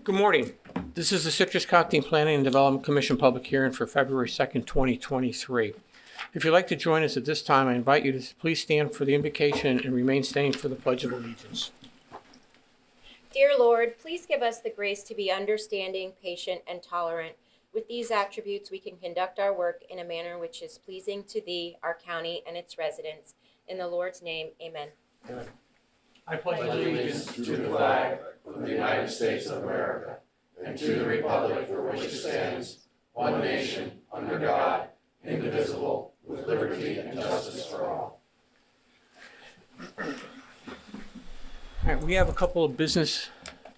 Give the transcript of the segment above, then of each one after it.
Good morning. This is the Citrus County Planning and Development Commission public hearing for February 2nd, 2023. If you'd like to join us at this time, I invite you to please stand for the invocation and remain standing for the Pledge of Allegiance. Dear Lord, please give us the grace to be understanding, patient, and tolerant. With these attributes, we can conduct our work in a manner which is pleasing to Thee, our county, and its residents. In the Lord's name, amen. Amen. I pledge Allegiance to the flag of the United States of America and to the republic for which it stands, one nation, under God, indivisible, with liberty and justice for all. All right, we have a couple of business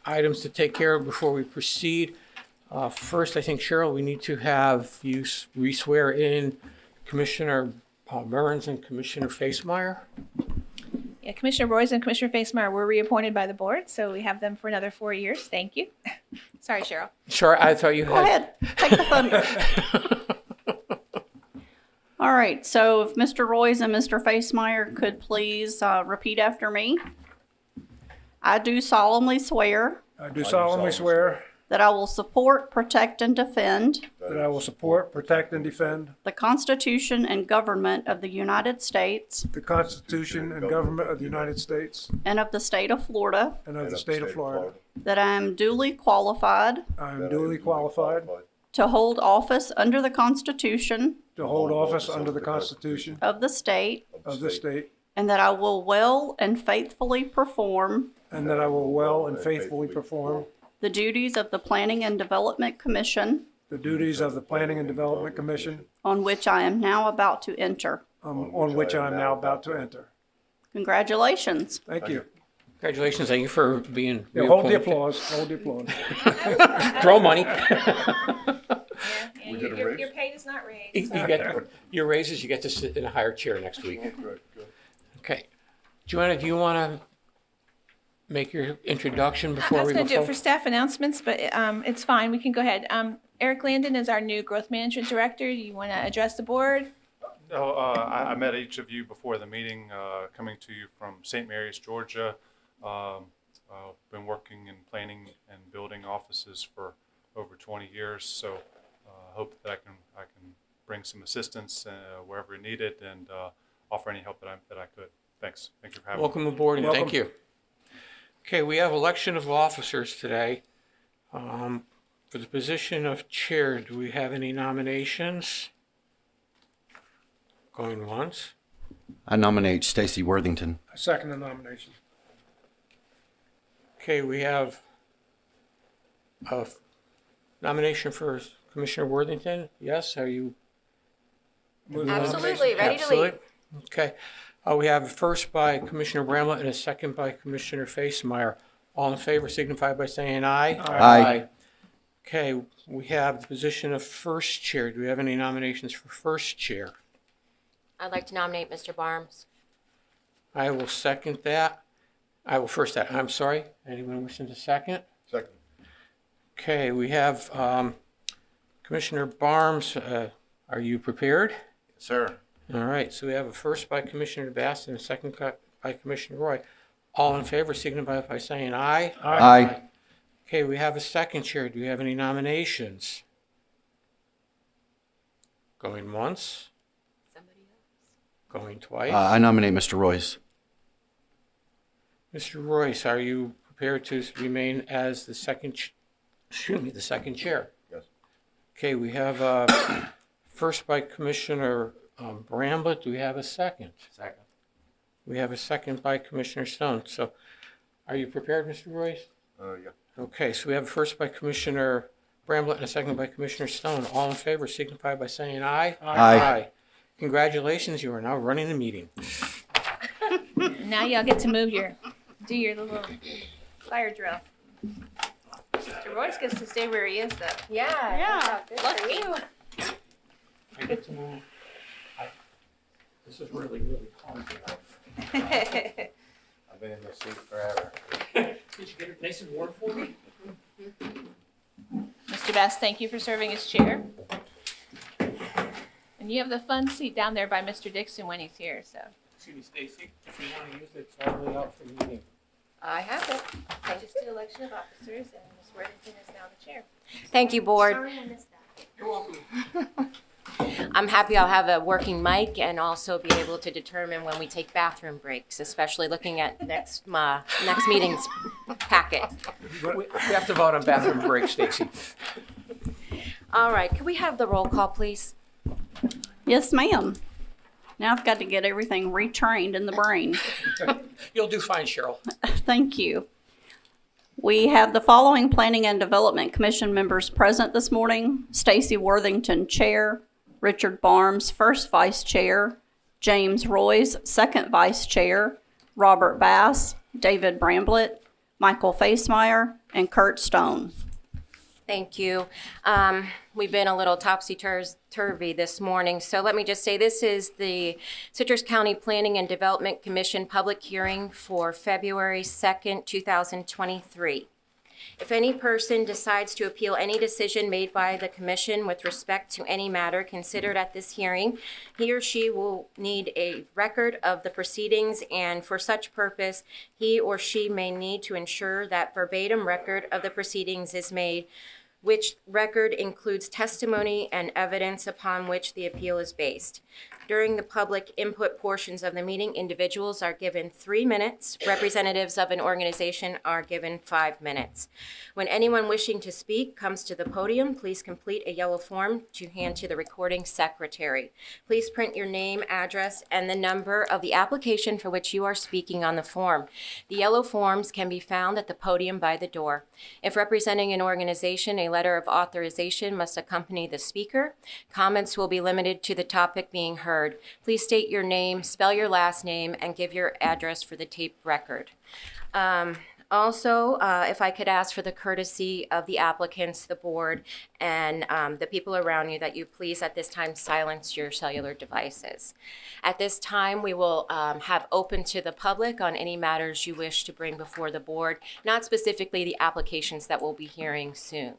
items to take care of before we proceed. First, I think, Cheryl, we need to have you re-swear in Commissioner Burns and Commissioner Facemeyer. Yeah, Commissioner Royce and Commissioner Facemeyer were reappointed by the board, so we have them for another 4 years. Thank you. Sorry, Cheryl. Sure, I thought you had. Go ahead, take the thunder. All right, so if Mr. Royce and Mr. Facemeyer could please repeat after me. I do solemnly swear I do solemnly swear that I will support, protect, and defend that I will support, protect, and defend the Constitution and government of the United States the Constitution and government of the United States and of the state of Florida, and of the state of Florida. that I am duly qualified I am duly qualified to hold office under the Constitution to hold office under the Constitution of the state, of the state, and that I will well and faithfully perform and that I will well and faithfully perform the duties of the Planning and Development Commission, the duties of the Planning and Development Commission on which I am now about to enter. on which I am now about to enter. Congratulations. Thank you. Congratulations, thank you for being Yeah, hold the reappointed. applause, hold the applause. Throw money. And your pay does not raise. You get your raises, you get to sit in a higher chair next week. Okay. Joanna, do you want to make your introduction I before was we go going to do it for forward? staff announcements, but it's fine. We can go ahead. Eric Landon is our new growth management director. You want to address the board? No, I met each of you before the meeting, coming to you from St. Mary's, Georgia. Been working in planning and building offices for over 20 years, so hope that I can bring some assistance wherever needed and offer any help that I could. Thanks. Thank you for having me. Welcome aboard and thank Welcome. you. Okay, we have election of officers today. For the position of chair, do we have any nominations? Going once. I nominate Stacy Worthington. I second the nomination. Okay, we have a nomination for Commissioner Worthington. Yes, are you? Absolutely, ready to Absolutely. lead. Okay. We have a first by Commissioner Bramlett and a second by Commissioner Facemeyer. All in favor signify by saying aye. Aye. Okay, we have the position of first chair. Do we have any nominations for first chair? I'd like to nominate Mr. Barnes. I will second that. I will first that. I'm sorry. Anyone wishing to second? Second. Okay, we have Commissioner Barnes. Are you prepared? Sir. All right, so we have a first by Commissioner Bass and a second by Commissioner Roy. All in favor signify by saying aye. Aye. Okay, we have a second chair. Do we have any nominations? Going once, Somebody else? going twice. I nominate Mr. Royce. Mr. Royce, are you prepared to remain as the second chair? Yes. Okay, we have first by Commissioner Bramlett. Do we have a second? Second. We have a second by Commissioner Stone. So are you prepared, Mr. Royce? Yeah. Okay, so we have a first by Commissioner Bramlett and a second by Commissioner Stone. All in favor signify by saying aye. Aye. Congratulations, you are now running the meeting. Now y'all get to do your little fire drill. Mr. Royce gets to stay where he is, though. Yeah. Good for lucky. you. I get to move. This is really, really hard. I've been in this seat forever. Did you get it nice and warm for me? Mr. Bass, thank you for serving as chair. And you have the fun seat down there by Mr. Dixon when he's here, so. Excuse me, Stacy, if you want to use it, it's all the way out for the meeting. I have it. I just did election of officers, and Ms. Worthington is now the chair. Thank you, board. Sorry I missed that. You're welcome. I'm happy I'll have a working mic and also be able to determine when we take bathroom breaks, especially looking at next meeting's packet. We have to vote on bathroom break, Stacy. All right, can we have the roll call, please? Yes, ma'am. Now I've got to get everything retrained in the brain. You'll do fine, Cheryl. Thank you. We have the following Planning and Development Commission members present this morning. Stacy Worthington, Chair. Richard Barnes, First Vice Chair. James Royce, Second Vice Chair. Robert Bass, David Bramblett, Michael Facemeyer, and Kurt Stone. Thank you. We've been a little topsy-turvy this morning, so let me just say this is the Citrus County Planning and Development Commission public hearing for February 2nd, 2023. If any person decides to appeal any decision made by the commission with respect to any matter considered at this hearing, he or she will need a record of the proceedings, and for such purpose, he or she may need to ensure that verbatim record of the proceedings is made, which record includes testimony and evidence upon which the appeal is based. During the public input portions of the meeting, individuals are given 3 minutes. Representatives of an organization are given 5 minutes. When anyone wishing to speak comes to the podium, please complete a yellow form to hand to the recording secretary. Please print your name, address, and the number of the application for which you are speaking on the form. The yellow forms can be found at the podium by the door. If representing an organization, a letter of authorization must accompany the speaker. Comments will be limited to the topic being heard. Please state your name, spell your last name, and give your address for the tape record. Also, if I could ask for the courtesy of the applicants, the board, and the people around you that you please at this time silence your cellular devices. At this time, we will have open to the public on any matters you wish to bring before the board, not specifically the applications that we'll be hearing soon.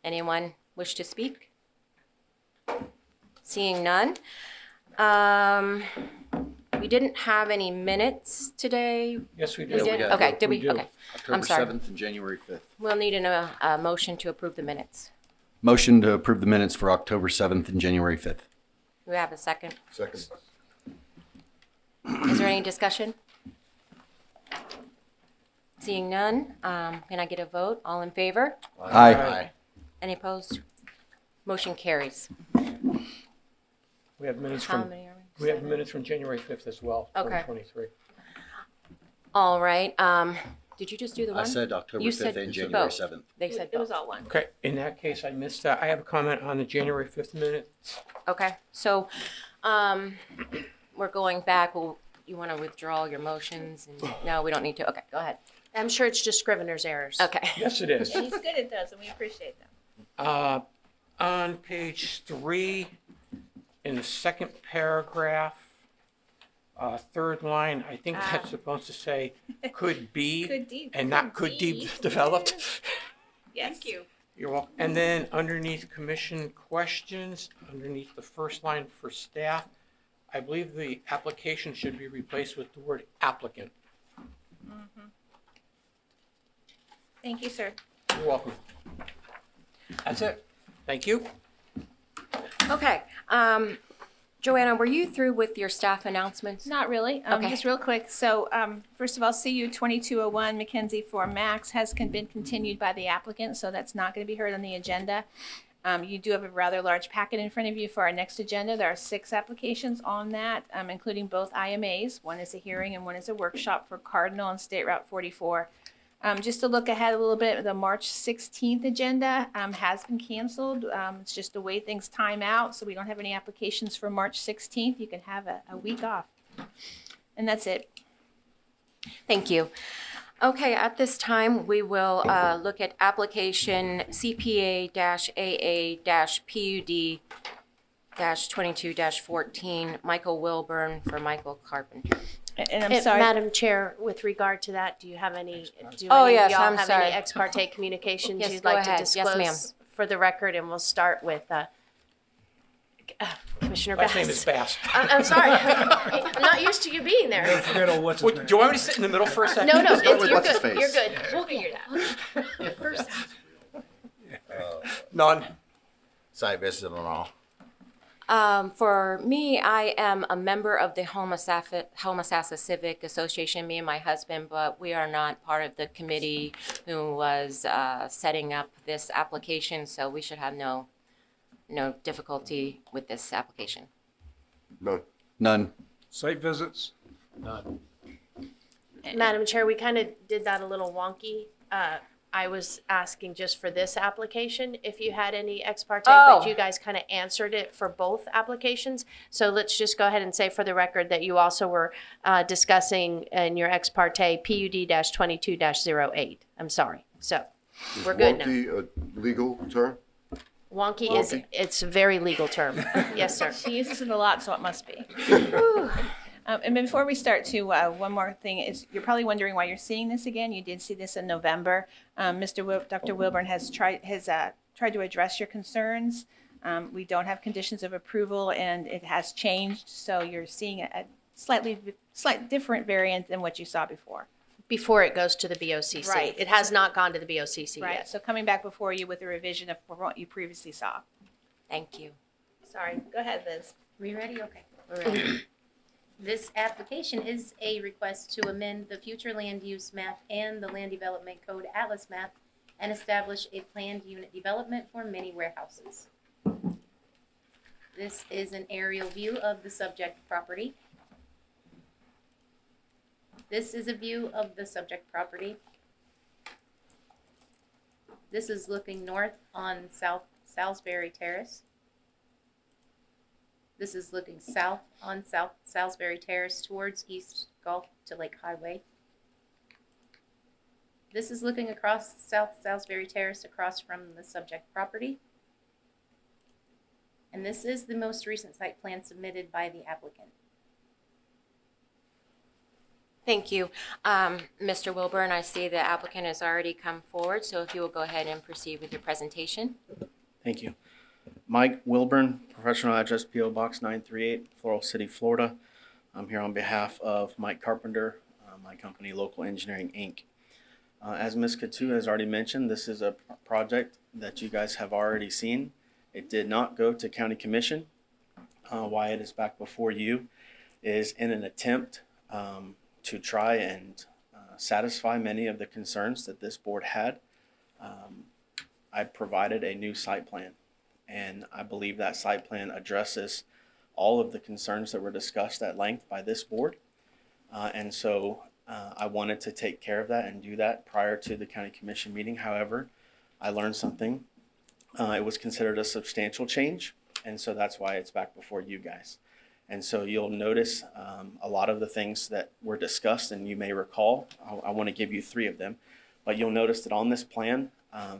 Anyone wish to speak? Seeing none. We didn't have any minutes today. Yes, we We do. did? got- Okay, did we we? do. Okay. I'm October sorry. 7th and January 5th. We'll need a motion to approve the minutes. Motion to approve the minutes for October 7th and January 5th. Do we have a second? Second. Is there any discussion? Seeing none, can I get a vote? All in favor? Aye. Any opposed? Motion carries. We have minutes How from, many are we have minutes from January 5th as well, Okay. 2023. All right, did you just do the one? I said October You 5th said and January both. 7th. They said It was both. all one. Okay, in that case, I missed that. I have a comment on the January 5th minutes. Okay, so, we're going back. Well, you want to withdraw your motions? And no, we don't need to. Okay, go ahead. I'm sure it's just scrivener's errors. Okay. Yes, it is. And he's good at those, and we appreciate them. On page 3, in the second paragraph, third line, I think that's supposed to say could be Could be. and not could be developed. Yes. Thank you. You're welcome. And then underneath commission questions, underneath the first line for staff, I believe the application should be replaced with the word applicant. Thank you, sir. You're welcome. That's it. Thank you. Okay, Joanna, were you through with your staff announcements? Not really. Okay. Just real quick. So, first of all, CU 2201 Mackenzie 4 Max has been continued by the applicant, so that's not going to be heard on the agenda. You do have a rather large packet in front of you for our next agenda. There are 6 applications on that, including both IMAs. One is a hearing and one is a workshop for Cardinal and State Route 44. Just to look ahead a little bit, the March 16th agenda has been canceled. It's just the way things time out, so we don't have any applications for March 16th. You can have a week off. And that's it. Thank you. Okay, at this time, we will look at application CPA-AA-PUD-22-14, Michael Wilburn for Michael Carpenter. And I'm sorry. Madam Chair, with regard to that, do any Oh, of yes, y'all I'm have sorry. any ex parte communications Yes, you'd go like ahead. to Yes, disclose ma'am. for the record? And we'll start with Commissioner Last name is Bass. Bass. I'm sorry. I'm not used to you being there. Forget all what's his Wait, name. do you want me to sit in the middle for a second? No, no, Start with you're what's his good. face. You're good. We'll figure it out. None. Site visit and all. For me, I am a member of the Homosassa Civic Association, me and my husband, but we are not part of the committee who was setting up this application, so we should have no difficulty with this application. None. None. Site visits, Madam Chair, we kind of did that a little wonky. I was asking just for this application if you had any ex parte, Oh. but you guys kind of answered it for both applications. So let's just go ahead and say for the record that you also were discussing in your ex parte PUD-22-08. I'm sorry. So we're good now. Wonky, legal term? Wonky is, it's a very legal term. Yes, sir. She uses it a lot, so it must be. And before we start to, one more thing is, you're probably wondering why you're seeing this again. You did see this in November. Dr. Wilburn has tried to address your concerns. We don't have conditions of approval, and it has changed, so you're seeing a slight different variant than what you saw before. Before it goes to the BOCC. Right. It has not gone to the BOCC Right, yet. so coming back before you with a revision of what you previously saw. Thank you. Sorry, go ahead, Liz. We ready? Okay, we're ready. This application is a request to amend the future land use map and the land development code atlas map and establish a planned unit development for mini warehouses. This is an aerial view of the subject property. This is a view of the subject property. This is looking north on South Salisbury Terrace. This is looking south on South Salisbury Terrace towards East Gulf to Lake Highway. This is looking across South Salisbury Terrace across from the subject property. And this is the most recent site plan submitted by the applicant. Thank you. Mr. Wilburn, I see the applicant has already come forward, so if you will go ahead and proceed with your presentation. Thank you. Mike Wilburn, professional address P.O. Box 938, Floral City, Florida. I'm here on behalf of Mike Carpenter, my company, Local Engineering, Inc. As Ms. Katu has already mentioned, this is a project that you guys have already seen. It did not go to County Commission. Why it is back before you is in an attempt to try and satisfy many of the concerns that this board had. I provided a new site plan. And I believe that site plan addresses all of the concerns that were discussed at length by this board. And so I wanted to take care of that and do that prior to the county commission meeting. However, I learned something. It was considered a substantial change. And so that's why it's back before you guys. And so you'll notice a lot of the things that were discussed, and you may recall, I want to give you 3 of them, but you'll notice that on this plan,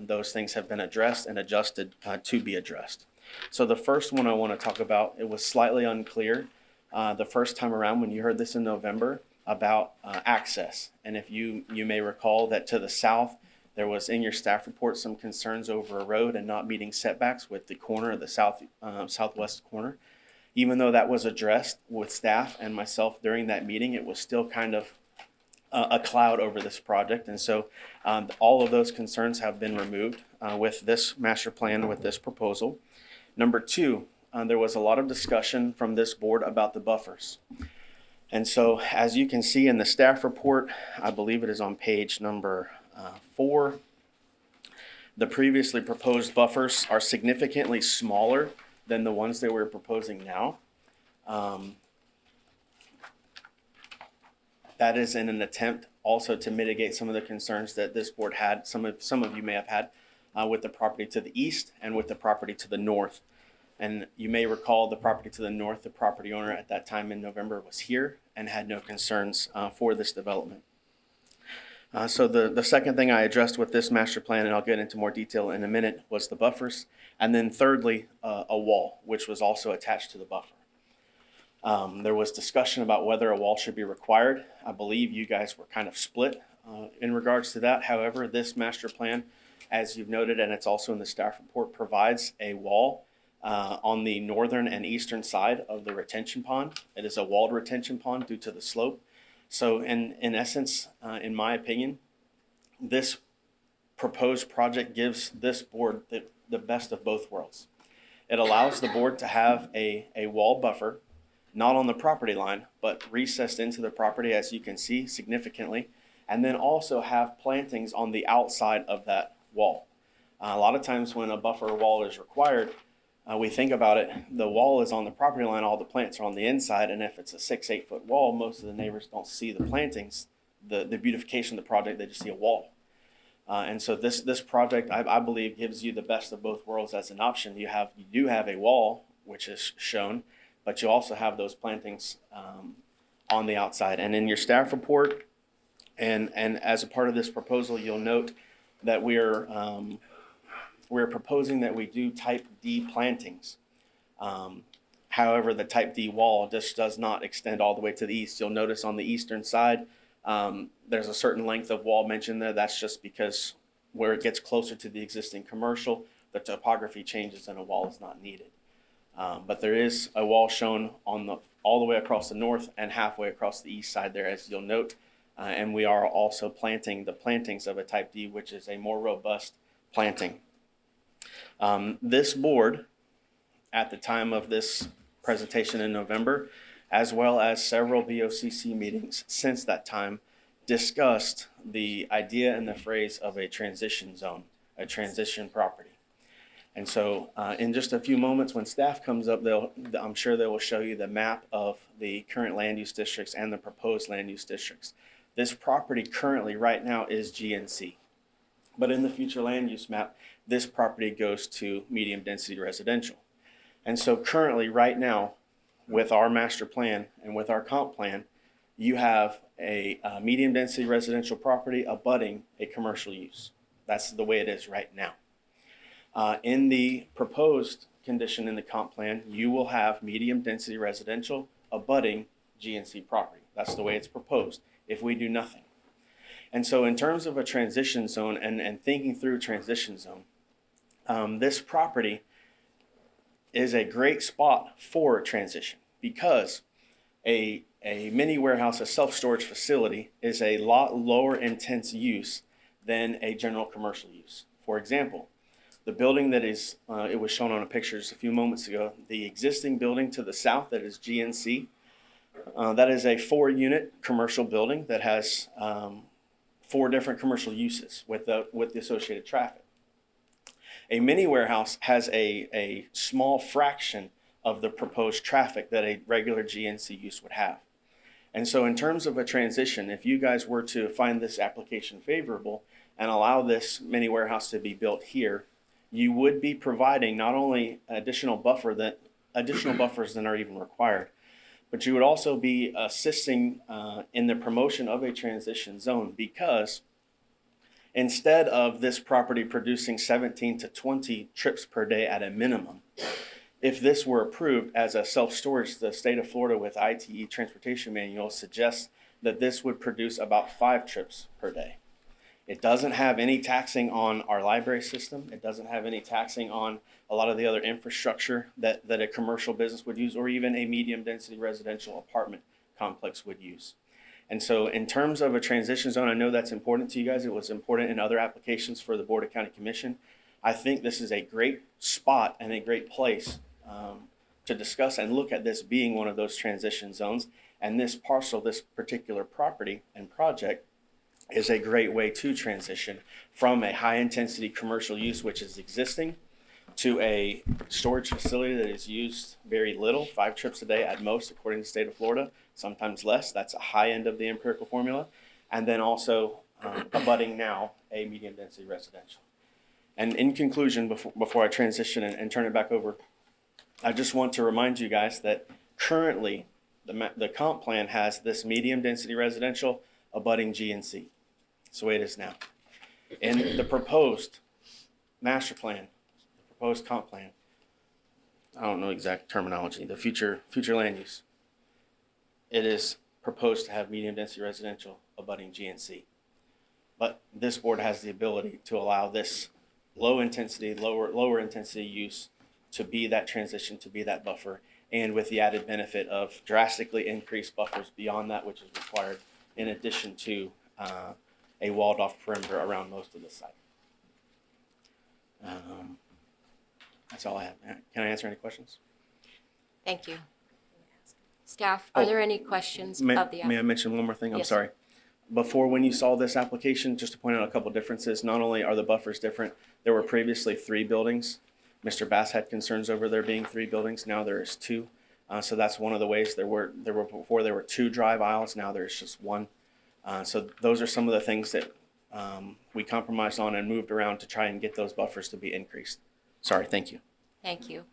those things have been addressed and adjusted to be addressed. So the first one I want to talk about, it was slightly unclear the first time around when you heard this in November about access. And if you may recall that to the south, there was in your staff report some concerns over a road and not meeting setbacks with the corner of the southwest corner. Even though that was addressed with staff and myself during that meeting, it was still kind of a cloud over this project. And so all of those concerns have been removed with this master plan, with this proposal. Number 2, there was a lot of discussion from this board about the buffers. And so as you can see in the staff report, I believe it is on page number 4, the previously proposed buffers are significantly smaller than the ones that we're proposing now. That is in an attempt also to mitigate some of the concerns that this board had, some of you may have had with the property to the east and with the property to the north. And you may recall the property to the north, the property owner at that time in November was here and had no concerns for this development. So the second thing I addressed with this master plan, and I'll get into more detail in a minute, was the buffers. And then thirdly, a wall, which was also attached to the buffer. There was discussion about whether a wall should be required. I believe you guys were kind of split in regards to that. However, this master plan, as you've noted, and it's also in the staff report, provides a wall on the northern and eastern side of the retention pond. It is a walled retention pond due to the slope. So in essence, in my opinion, this proposed project gives this board the best of both worlds. It allows the board to have a wall buffer, not on the property line, but recessed into the property, as you can see, significantly, and then also have plantings on the outside of that wall. A lot of times when a buffer wall is required, we think about it, the wall is on the property line, all the plants are on the inside, and if it's a 6-8 foot wall, most of the neighbors don't see the plantings, the beautification of the project, they just see a wall. And so this project, I believe, gives you the best of both worlds as an option. You do have a wall, which is shown, but you also have those plantings on the outside. And in your staff report, and as a part of this proposal, you'll note that we're proposing that we do type D plantings. However, the type D wall just does not extend all the way to the east. You'll notice on the eastern side, there's a certain length of wall mentioned there. That's just because where it gets closer to the existing commercial, the topography changes and a wall is not needed. But there is a wall shown on all the way across the north and halfway across the east side there, as you'll note. And we are also planting the plantings of a type D, which is a more robust planting. This board, at the time of this presentation in November, as well as several VOCC meetings since that time, discussed the idea and the phrase of a transition zone, a transition property. And so in just a few moments when staff comes up, I'm sure they will show you the map of the current land use districts and the proposed land use districts. This property currently right now is GNC, but in the future land use map, this property goes to medium density residential. And so currently right now, with our master plan and with our comp plan, you have a medium density residential property abutting a commercial use. That's the way it is right now. In the proposed condition in the comp plan, you will have medium density residential abutting GNC property. That's the way it's proposed if we do nothing. And so in terms of a transition zone and thinking through transition zone, this property is a great spot for transition because a mini warehouse, a self-storage facility, is a lot lower intense use than a general commercial use. For example, the building that is, it was shown on a picture just a few moments ago, the existing building to the south that is GNC, that is a 4-unit commercial building that has 4 different commercial uses with the associated traffic. A mini warehouse has a small fraction of the proposed traffic that a regular GNC use would have. And so in terms of a transition, if you guys were to find this application favorable and allow this mini warehouse to be built here, you would be providing not only additional buffers than are even required, but you would also be assisting in the promotion of a transition zone because instead of this property producing 17 to 20 trips per day at a minimum, if this were approved as a self-storage, the state of Florida with ITE transportation manual suggests that this would produce about 5 trips per day. It doesn't have any taxing on our library system. It doesn't have any taxing on a lot of the other infrastructure that a commercial business would use or even a medium density residential apartment complex would use. And so in terms of a transition zone, I know that's important to you guys. It was important in other applications for the Board of County Commission. I think this is a great spot and a great place to discuss and look at this being one of those transition zones. And this parcel, this particular property and project is a great way to transition from a high intensity commercial use, which is existing, to a storage facility that is used very little, 5 trips a day at most, according to the state of Florida, sometimes less. That's a high end of the empirical formula. And then also abutting now a medium density residential. And in conclusion, before I transition and turn it back over, I just want to remind you guys that currently the comp plan has this medium density residential abutting GNC. That's the way it is now. In the proposed master plan, the proposed comp plan, I don't know exact terminology, the future land use, it is proposed to have medium density residential abutting GNC. But this board has the ability to allow this lower intensity use to be that transition, to be that buffer, and with the added benefit of drastically increased buffers beyond that which is required, in addition to a walled off perimeter around most of the site. That's all I have. Can I answer any questions? Thank you. Staff, are Oh, there any questions May of the I mention one more thing? I'm Yes, sir. sorry. Before, when you saw this application, just to point out a couple differences, not only are the buffers different, there were previously 3 buildings. Mr. Bass had concerns over there being 3 buildings. Now there is 2. So that's one of the ways. Before there were 2 drive aisles. Now there's just 1. So those are some of the things that we compromised on and moved around to try and get those buffers to be increased. Sorry. Thank you. Thank you.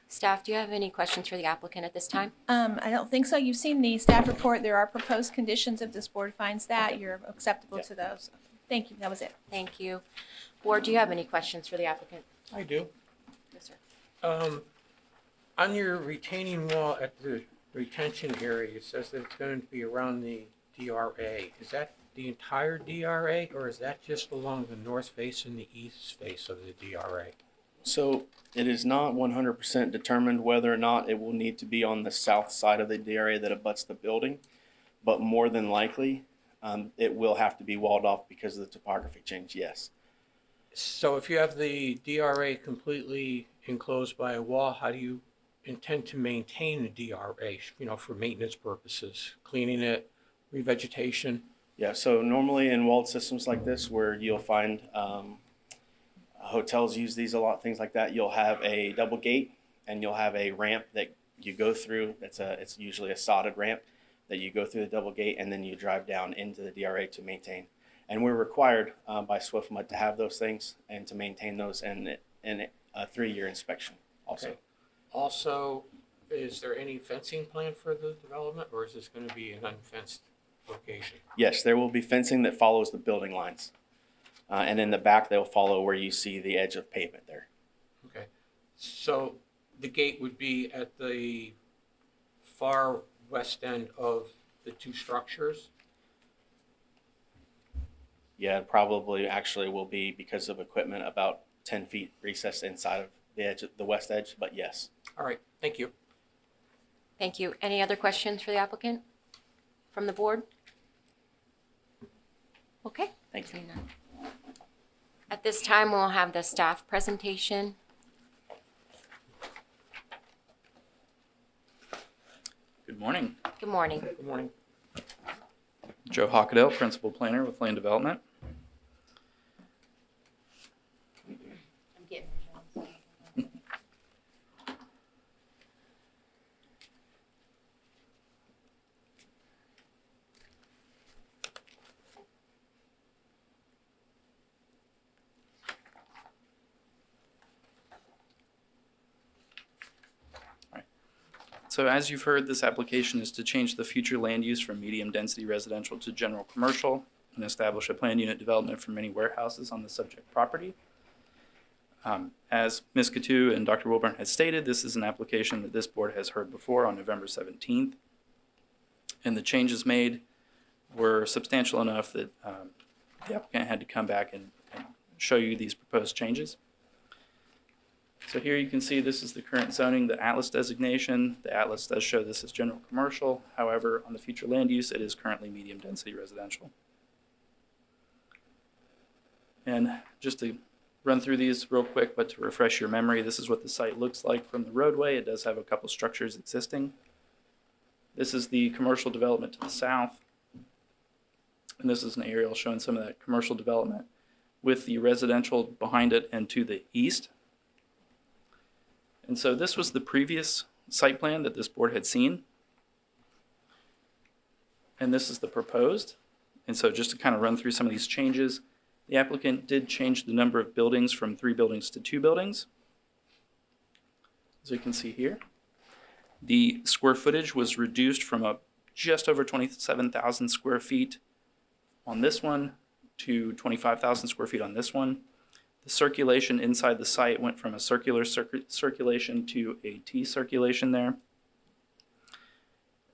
Staff, do you have any questions for the applicant at this time? I don't think so. You've seen the staff report. There are proposed conditions. If this board finds that, you're acceptable to those. Thank you. That was it. Thank you. Board, do you have any questions for the applicant? I do. Yes, sir. On your retaining wall at the retention area, it says that it's going to be around the DRA. Is that the entire DRA, or is that just along the north face and the east face of the DRA? So it is not 100% determined whether or not it will need to be on the south side of the DRA that abuts the building, but more than likely it will have to be walled off because of the topography change, yes. So if you have the DRA completely enclosed by a wall, how do you intend to maintain the DRA, for maintenance purposes, cleaning it, revegetation? Yeah, so normally in walled systems like this where you'll find hotels use these a lot, things like that, you'll have a double gate and you'll have a ramp that you go through. It's usually a sodded ramp that you go through the double gate and then you drive down into the DRA to maintain. And we're required by SwiftMud to have those things and to maintain those in a 3-year inspection also. Okay. Also, is there any fencing plan for the development, or is this going to be an unfenced location? Yes, there will be fencing that follows the building lines. And in the back, they'll follow where you see the edge of pavement there. Okay. So the gate would be at the far west end of the 2 structures? Yeah, it probably actually will be, because of equipment, about 10 feet recessed inside of the edge, the west edge, but yes. All right, thank you. Thank you. Any other questions for the applicant from the board? Okay. Thank you. Seeing none. At this time, we'll have the staff presentation. Good morning. Good morning. Good morning. Joe Hockadell, Principal Planner with Land Development. I'm getting So as you've heard, this application is to change the future land use from medium density residential to general commercial and establish a planned unit development for many warehouses on the subject property. As Ms. Coutu and Dr. Wilburn has stated, this is an application that this board has heard before on November 17th. And the changes made were substantial enough that the applicant had to come back and show you these proposed changes. So here you can see this is the current zoning, the Atlas designation. The Atlas does show this as general commercial. However, on the future land use, it is currently medium density residential. And just to run through these real quick, but to refresh your memory, this is what the site looks like from the roadway. It does have a couple structures existing. This is the commercial development to the south. And this is an aerial showing some of that commercial development with the residential behind it and to the east. And so this was the previous site plan that this board had seen. And this is the proposed. And so just to kind of run through some of these changes, the applicant did change the number of buildings from 3 buildings to 2 buildings. As you can see here, the square footage was reduced from just over 27,000 square feet on this one to 25,000 square feet on this one. The circulation inside the site went from a circular circulation to a T circulation there.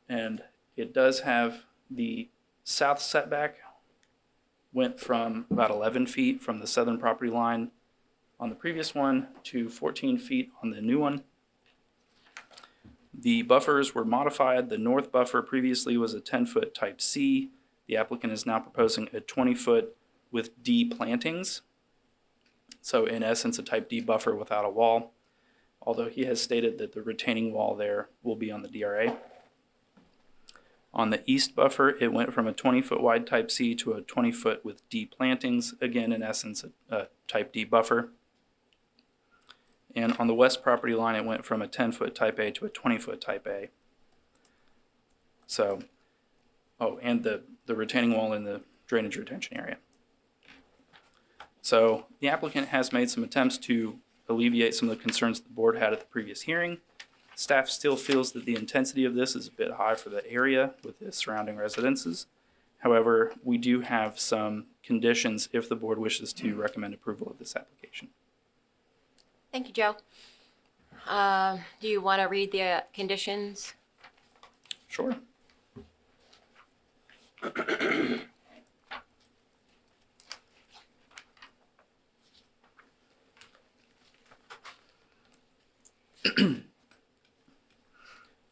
And it does have the south setback went from about 11 feet from the southern property line on the previous one to 14 feet on the new one. The buffers were modified. The north buffer previously was a 10-foot type C. The applicant is now proposing a 20-foot with D plantings. So in essence, a type D buffer without a wall, although he has stated that the retaining wall there will be on the DRA. On the east buffer, it went from a 20-foot wide type C to a 20-foot with D plantings, again, in essence, a type D buffer. And on the west property line, it went from a 10-foot type A to a 20-foot type A. So, and the retaining wall in the drainage retention area. So the applicant has made some attempts to alleviate some of the concerns the board had at the previous hearing. Staff still feels that the intensity of this is a bit high for the area with the surrounding residences. However, we do have some conditions if the board wishes to recommend approval of this application. Thank you, Joe. Do you want to read the conditions? Sure.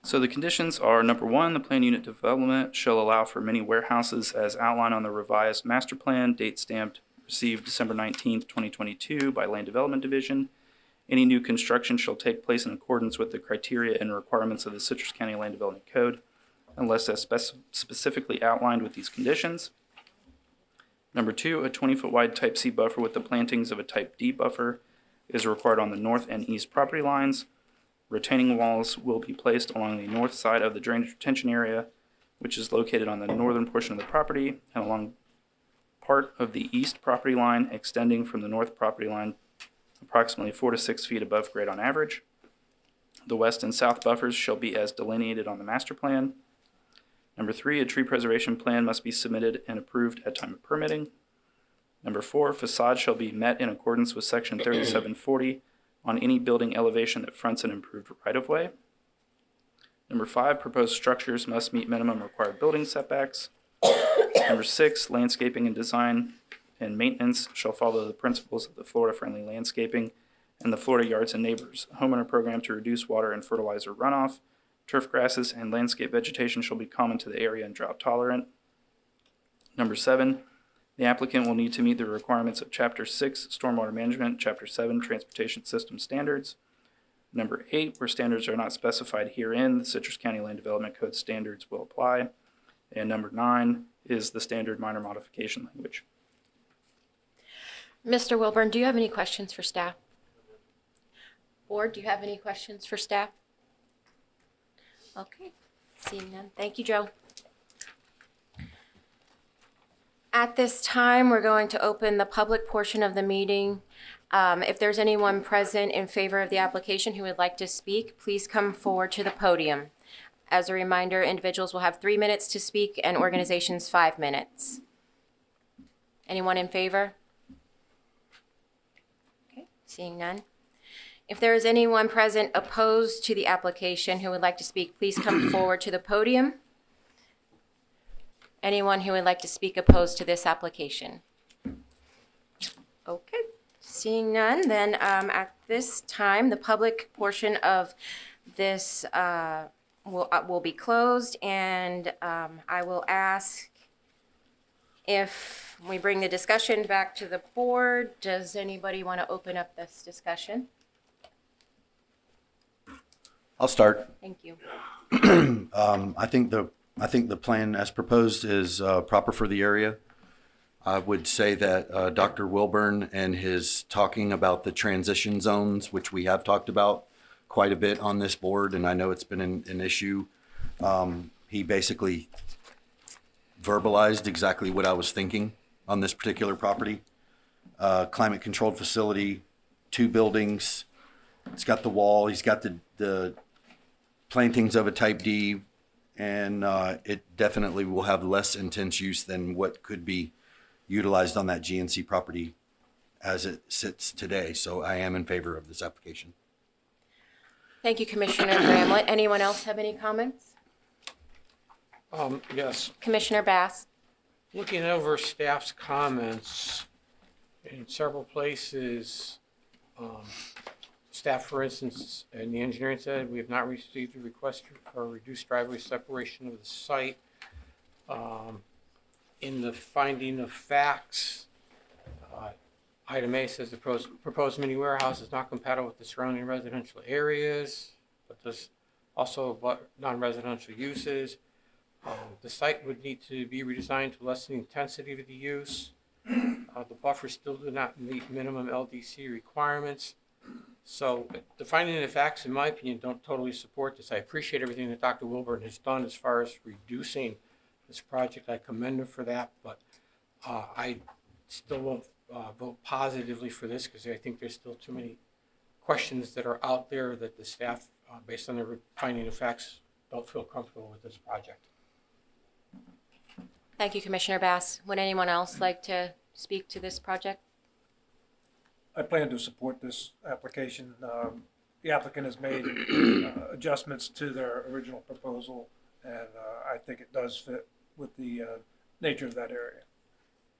So the conditions are, number one, the plan unit development shall allow for many warehouses as outlined on the revised master plan, date stamped, received December 19th, 2022 by Land Development Division. Any new construction shall take place in accordance with the criteria and requirements of the Citrus County Land Development Code, unless as specifically outlined with these conditions. Number two, a 20-foot wide type C buffer with the plantings of a type D buffer is required on the north and east property lines. Retaining walls will be placed along the north side of the drainage retention area, which is located on the northern portion of the property, and along part of the east property line extending from the north property line approximately 4 to 6 feet above grade on average. The west and south buffers shall be as delineated on the master plan. Number three, a tree preservation plan must be submitted and approved at time of permitting. Number four, facade shall be met in accordance with section 3740 on any building elevation that fronts an improved right-of-way. Number five, proposed structures must meet minimum required building setbacks. Number six, landscaping and design and maintenance shall follow the principles of the Florida Friendly Landscaping and the Florida Yards and Neighbors homeowner program to reduce water and fertilizer runoff. Turf grasses and landscape vegetation shall be common to the area and drought tolerant. Number seven, the applicant will need to meet the requirements of Chapter 6, Stormwater Management, Chapter 7, Transportation System Standards. Number 8, where standards are not specified herein, the Citrus County Land Development Code standards will apply. And number 9 is the standard minor modification language. Mr. Wilburn, do you have any questions for staff? Board, do you have any questions for staff? Okay, seeing none. Thank you, Joe. At this time, we're going to open the public portion of the meeting. If there's anyone present in favor of the application who would like to speak, please come forward to the podium. As a reminder, individuals will have 3 minutes to speak and organizations 5 minutes. Anyone in favor? Okay, seeing none. If there is anyone present opposed to the application who would like to speak, please come forward to the podium. Anyone who would like to speak opposed to this application? Okay, seeing none, then at this time, the public portion of this will be closed, and I will ask if we bring the discussion back to the board. Does anybody want to open up this discussion? I'll start. Thank you. I think the plan as proposed is proper for the area. I would say that Dr. Wilburn and his talking about the transition zones, which we have talked about quite a bit on this board, and I know it's been an issue. He basically verbalized exactly what I was thinking on this particular property. Climate controlled facility, 2 buildings. It's got the wall. He's got the plantings of a type D, and it definitely will have less intense use than what could be utilized on that GNC property as it sits today. So I am in favor of this application. Thank you, Commissioner Bramlett. Anyone else have any comments? Yes. Commissioner Bass? Looking over staff's comments, in several places, Staff, for instance, and the engineering said, we have not received a request for reduced driveway separation of the site. In the finding of facts, item A says the proposed mini warehouse is not compatible with the surrounding residential areas, but does also about non-residential uses. The site would need to be redesigned to lessen the intensity of the use. The buffers still do not meet minimum LDC requirements. So the finding of facts, in my opinion, don't totally support this. I appreciate everything that Dr. Wilburn has done as far as reducing this project. I commend him for that, but I still won't vote positively for this because I think there's still too many questions that are out there that the staff, based on their finding of facts, don't feel comfortable with this project. Thank you, Commissioner Bass. Would anyone else like to speak to this project? I plan to support this application. The applicant has made adjustments to their original proposal, and I think it does fit with the nature of that area.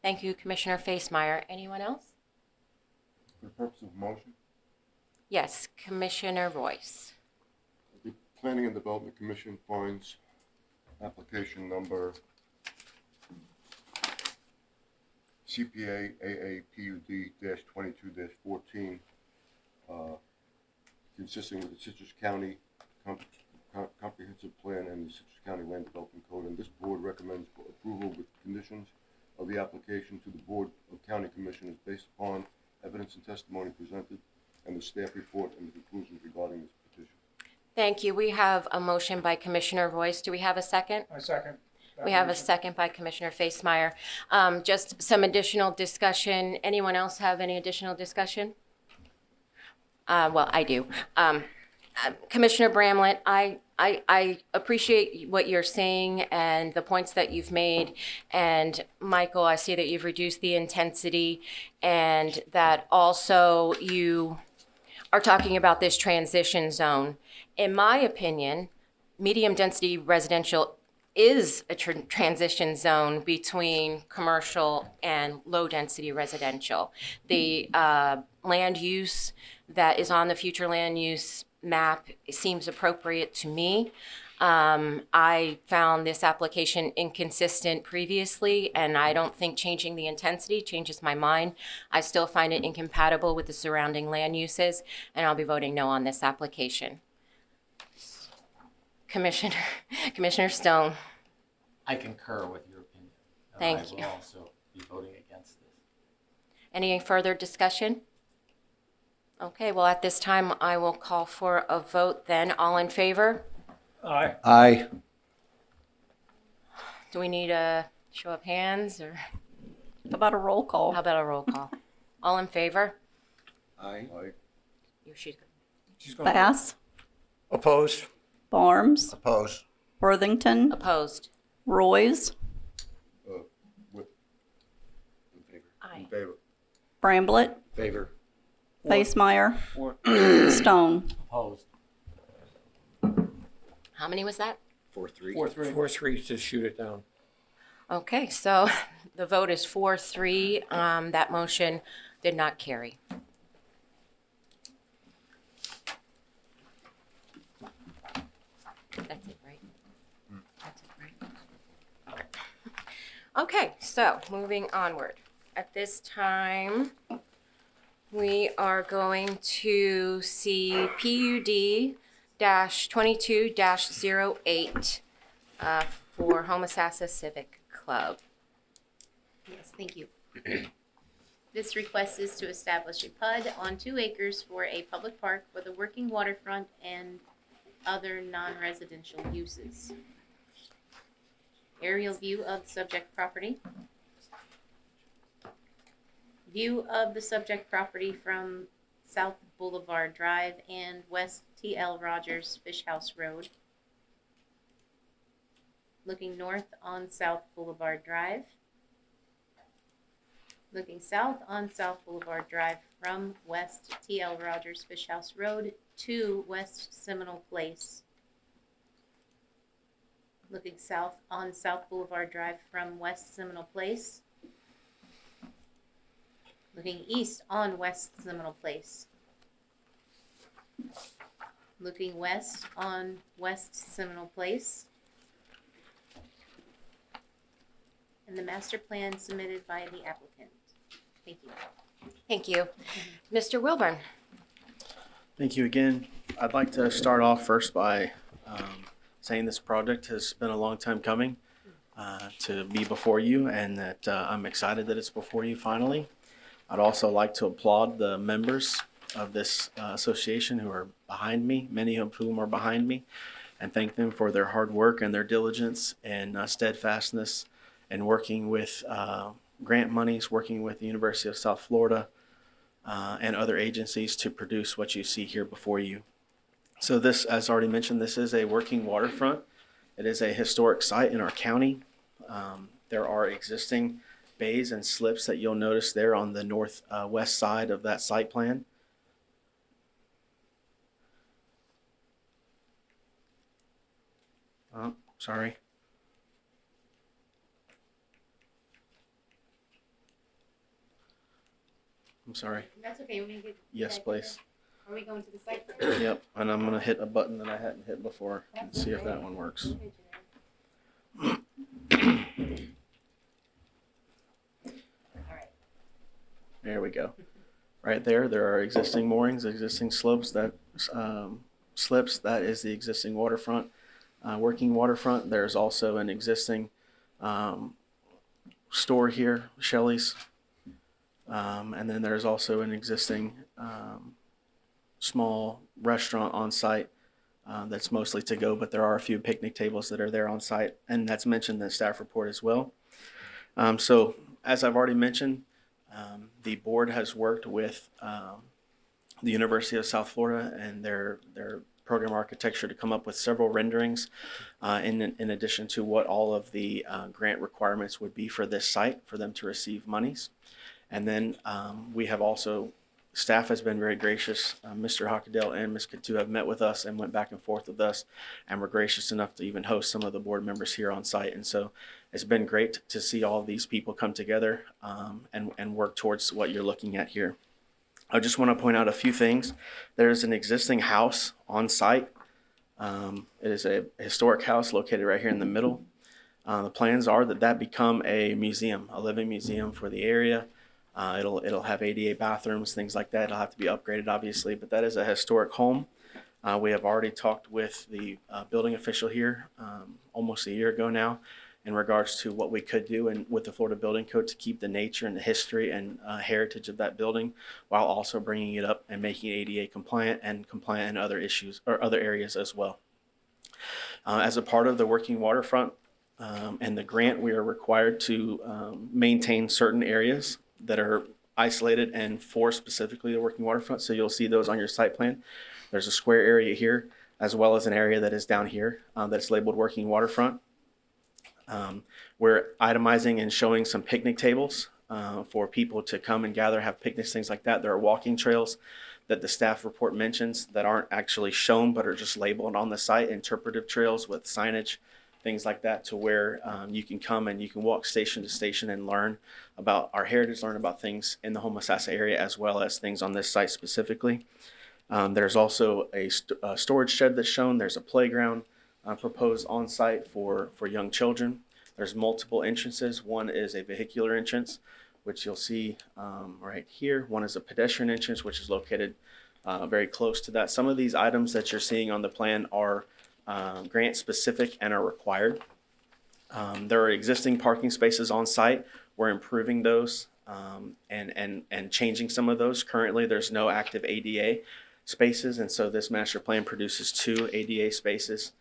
Thank you, Commissioner Facemeyer. Anyone else? For the purpose of motion, Yes, Commissioner Royce. the Planning and Development Commission finds application number CPA AAPUD-22-14 consisting with the Citrus County Comprehensive Plan and the Citrus County Land Development Code, and this board recommends approval with conditions of the application to the Board of County Commissioners based upon evidence and testimony presented and the staff report and the conclusions regarding this petition. Thank you. We have a motion by Commissioner Royce. Do we have a second? I second. We have a second by Commissioner Facemeyer. Just some additional discussion. Anyone else have any additional discussion? Well, I do. Commissioner Bramlett, I appreciate what you're saying and the points that you've made. And Michael, I see that you've reduced the intensity and that also you are talking about this transition zone. In my opinion, medium density residential is a transition zone between commercial and low density residential. The land use that is on the future land use map seems appropriate to me. I found this application inconsistent previously, and I don't think changing the intensity changes my mind. I still find it incompatible with the surrounding land uses, and I'll be voting no on this application. Commissioner Stone. I concur with your opinion. And Thank you. I will also be voting against this. Any further discussion? Okay, well, at this time, I will call for a vote then. All in favor? Aye. Aye. Do we need a show of hands or How about a roll call? how about a roll call? All in favor? Aye. You should. She's going to Bass, Opposed? Barnes, Opposed. Worthington, Opposed? Royce, In Aye. favor. Bramblett, Favor. Facemeyer, for Stone. Opposed. How many was that? 4-3. 4-3. 4-3 to shoot it down. Okay, so the vote is 4-3. That motion did not carry. That's it, right? That's it, right? Okay, so moving onward. At this time, we are going to see PUD-22-08 for Homosassa Civic Club. Yes, thank you. This request is to establish a PUD on 2 acres for a public park with a working waterfront and other non-residential uses. Aerial view of the subject property. View of the subject property from South Boulevard Drive and West T.L. Rogers Fish House Road. Looking north on South Boulevard Drive. Looking south on South Boulevard Drive from West T.L. Rogers Fish House Road to West Seminole Place. Looking south on South Boulevard Drive from West Seminole Place. Looking east on West Seminole Place. looking west on West Seminole Place. And the master plan submitted by the applicant. Thank you. Thank you. Mr. Wilburn? Thank you again. I'd like to start off first by saying this project has been a long time coming to be before you, and that I'm excited that it's before you finally. I'd also like to applaud the members of this association who are behind me, many of whom are behind me, and thank them for their hard work and their diligence and steadfastness in working with grant monies, working with the University of South Florida and other agencies to produce what you see here before you. So this, as already mentioned, this is a working waterfront. It is a historic site in our county. There are existing bays and slips that you'll notice there on the northwest side of that site plan. Oh, sorry. I'm sorry. That's okay. We can get. Yes, please. Are we going to the site? Yep, and I'm gonna hit a button that I hadn't hit before and see if that one works. There we go. Right there, there are existing moorings, existing slopes. That slips. That is the existing waterfront, working waterfront. There's also an existing store here, Shelley's, and then there's also an existing small restaurant on site that's mostly to go, but there are a few picnic tables that are there on site, and that's mentioned in the staff report as well. So as I've already mentioned, the board has worked with the University of South Florida and their program architecture to come up with several renderings in addition to what all of the grant requirements would be for this site for them to receive monies. And then we have also, staff has been very gracious. Mr. Hockadell and Ms. Katu have met with us and went back and forth with us and were gracious enough to even host some of the board members here on site. And so it's been great to see all of these people come together and work towards what you're looking at here. I just want to point out a few things. There's an existing house on site. It is a historic house located right here in the middle. The plans are that that become a museum, a living museum for the area. It'll have ADA bathrooms, things like that. It'll have to be upgraded, obviously, but that is a historic home. We have already talked with the building official here almost a year ago now in regards to what we could do and with the Florida Building Code to keep the nature and the history and heritage of that building while also bringing it up and making it ADA compliant and compliant in other issues or other areas as well. As a part of the working waterfront and the grant, we are required to maintain certain areas that are isolated and for specifically the working waterfront. So you'll see those on your site plan. There's a square area here as well as an area that is down here that's labeled working waterfront. We're itemizing and showing some picnic tables for people to come and gather, have picnics, things like that. There are walking trails that the staff report mentions that aren't actually shown but are just labeled on the site, interpretive trails with signage, things like that, to where you can come and you can walk station to station and learn about our heritage, learn about things in the Homosassa area as well as things on this site specifically. There's also a storage shed that's shown. There's a playground proposed on site for young children. There's multiple entrances. One is a vehicular entrance, which you'll see right here. One is a pedestrian entrance, which is located very close to that. Some of these items that you're seeing on the plan are grant specific and are required. There are existing parking spaces on site. We're improving those and changing some of those. Currently, there's no active ADA spaces, and so this master plan produces 2 ADA spaces.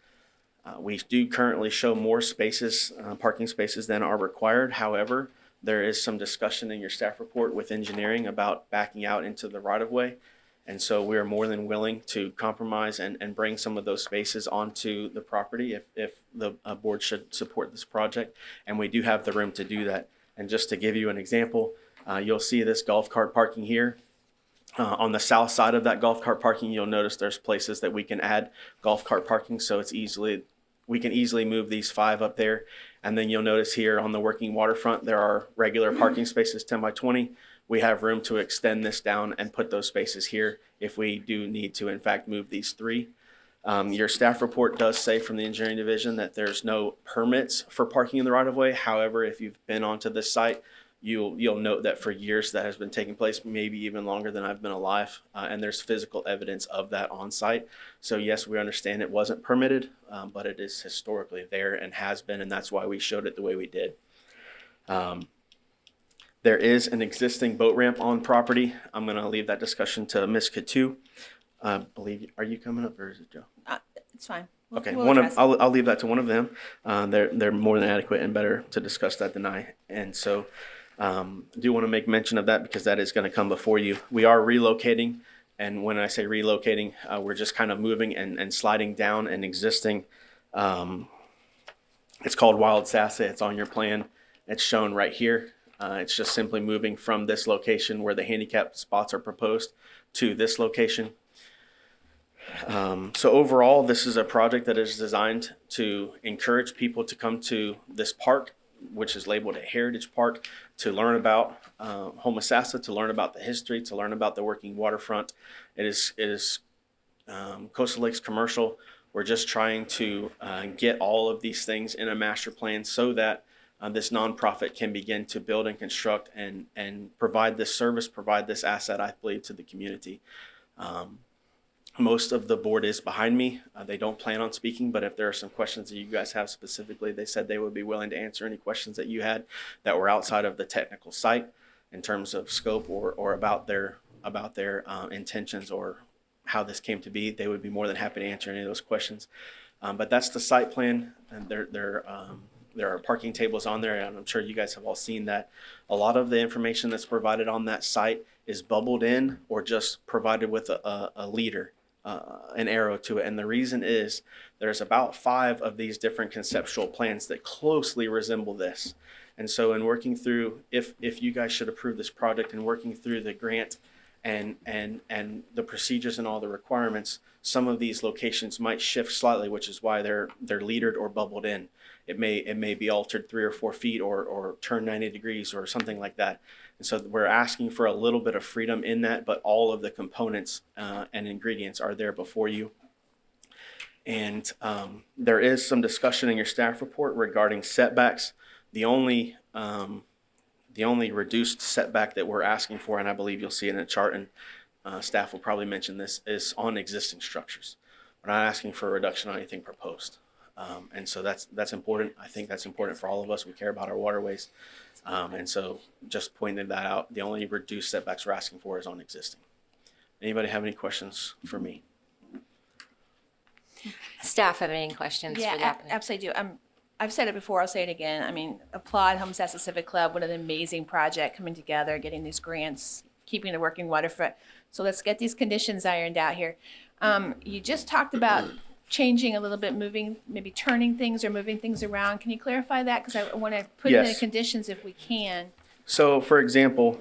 We do currently show more spaces, parking spaces than are required. However, there is some discussion in your staff report with engineering about backing out into the right-of-way. And so we are more than willing to compromise and bring some of those spaces onto the property if the board should support this project. And we do have the room to do that. And just to give you an example, you'll see this golf cart parking here. On the south side of that golf cart parking, you'll notice there's places that we can add golf cart parking. So we can easily move these 5 up there. And then you'll notice here on the working waterfront, there are regular parking spaces, 10 by 20. we have room to extend this down and put those spaces here if we do need to, in fact, move these three. Your staff report does say from the engineering division that there's no permits for parking in the right of way. However, if you've been onto this site, you'll note that for years that has been taking place, maybe even longer than I've been alive, and there's physical evidence of that on site. So yes, we understand it wasn't permitted, but it is historically there and has been, and that's why we showed it the way we did. There is an existing boat ramp on property. I'm going to leave that discussion to Ms. Katu. I believe, are you coming up or is it Joe? It's fine. Okay, We'll address it. I'll leave that to one of them. They're more than adequate and better to discuss that than I. And so I do want to make mention of that because that is going to come before you. We are relocating, and when I say relocating, we're just kind of moving and sliding down an existing. It's called Wild Sassa. It's on your plan. It's shown right here. It's just simply moving from this location where the handicap spots are proposed to this location. So overall, this is a project that is designed to encourage people to come to this park, which is labeled a heritage park, to learn about Homosassa, to learn about the history, to learn about the working waterfront. It is Coastal Lakes commercial. We're just trying to get all of these things in a master plan so that this nonprofit can begin to build and construct and provide this service, provide this asset, I believe, to the community. Most of the board is behind me. They don't plan on speaking, but if there are some questions that you guys have specifically, they said they would be willing to answer any questions that you had that were outside of the technical site in terms of scope or about their intentions or how this came to be. They would be more than happy to answer any of those questions. But that's the site plan, and there are parking tables on there, and I'm sure you guys have all seen that. A lot of the information that's provided on that site is bubbled in or just provided with a leader. An arrow to it, and the reason is there's about 5 of these different conceptual plans that closely resemble this. And so in working through, if you guys should approve this project and working through the grant and the procedures and all the requirements, some of these locations might shift slightly, which is why they're leadered or bubbled in. It may be altered 3 or 4 feet or turn 90 degrees or something like that. And so we're asking for a little bit of freedom in that, but all of the components and ingredients are there before you. And there is some discussion in your staff report regarding setbacks. The only reduced setback that we're asking for, and I believe you'll see it in a chart, and staff will probably mention this, is on existing structures. We're not asking for a reduction on anything proposed. And so that's important. I think that's important for all of us. We care about our waterways. And so just pointing that out, the only reduced setbacks we're asking for is on existing. Anybody have any questions for me? Staff have any questions for the applicant? Absolutely do. I've said it before, I'll say it again. I mean, applaud Homosassa Civic Club, what an amazing project coming together, getting these grants, keeping the working waterfront. So let's get these conditions ironed out here. You just talked about changing a little bit, moving, maybe turning things or moving things around. Can you clarify that? Because I want to put it in the conditions if we can. So for example,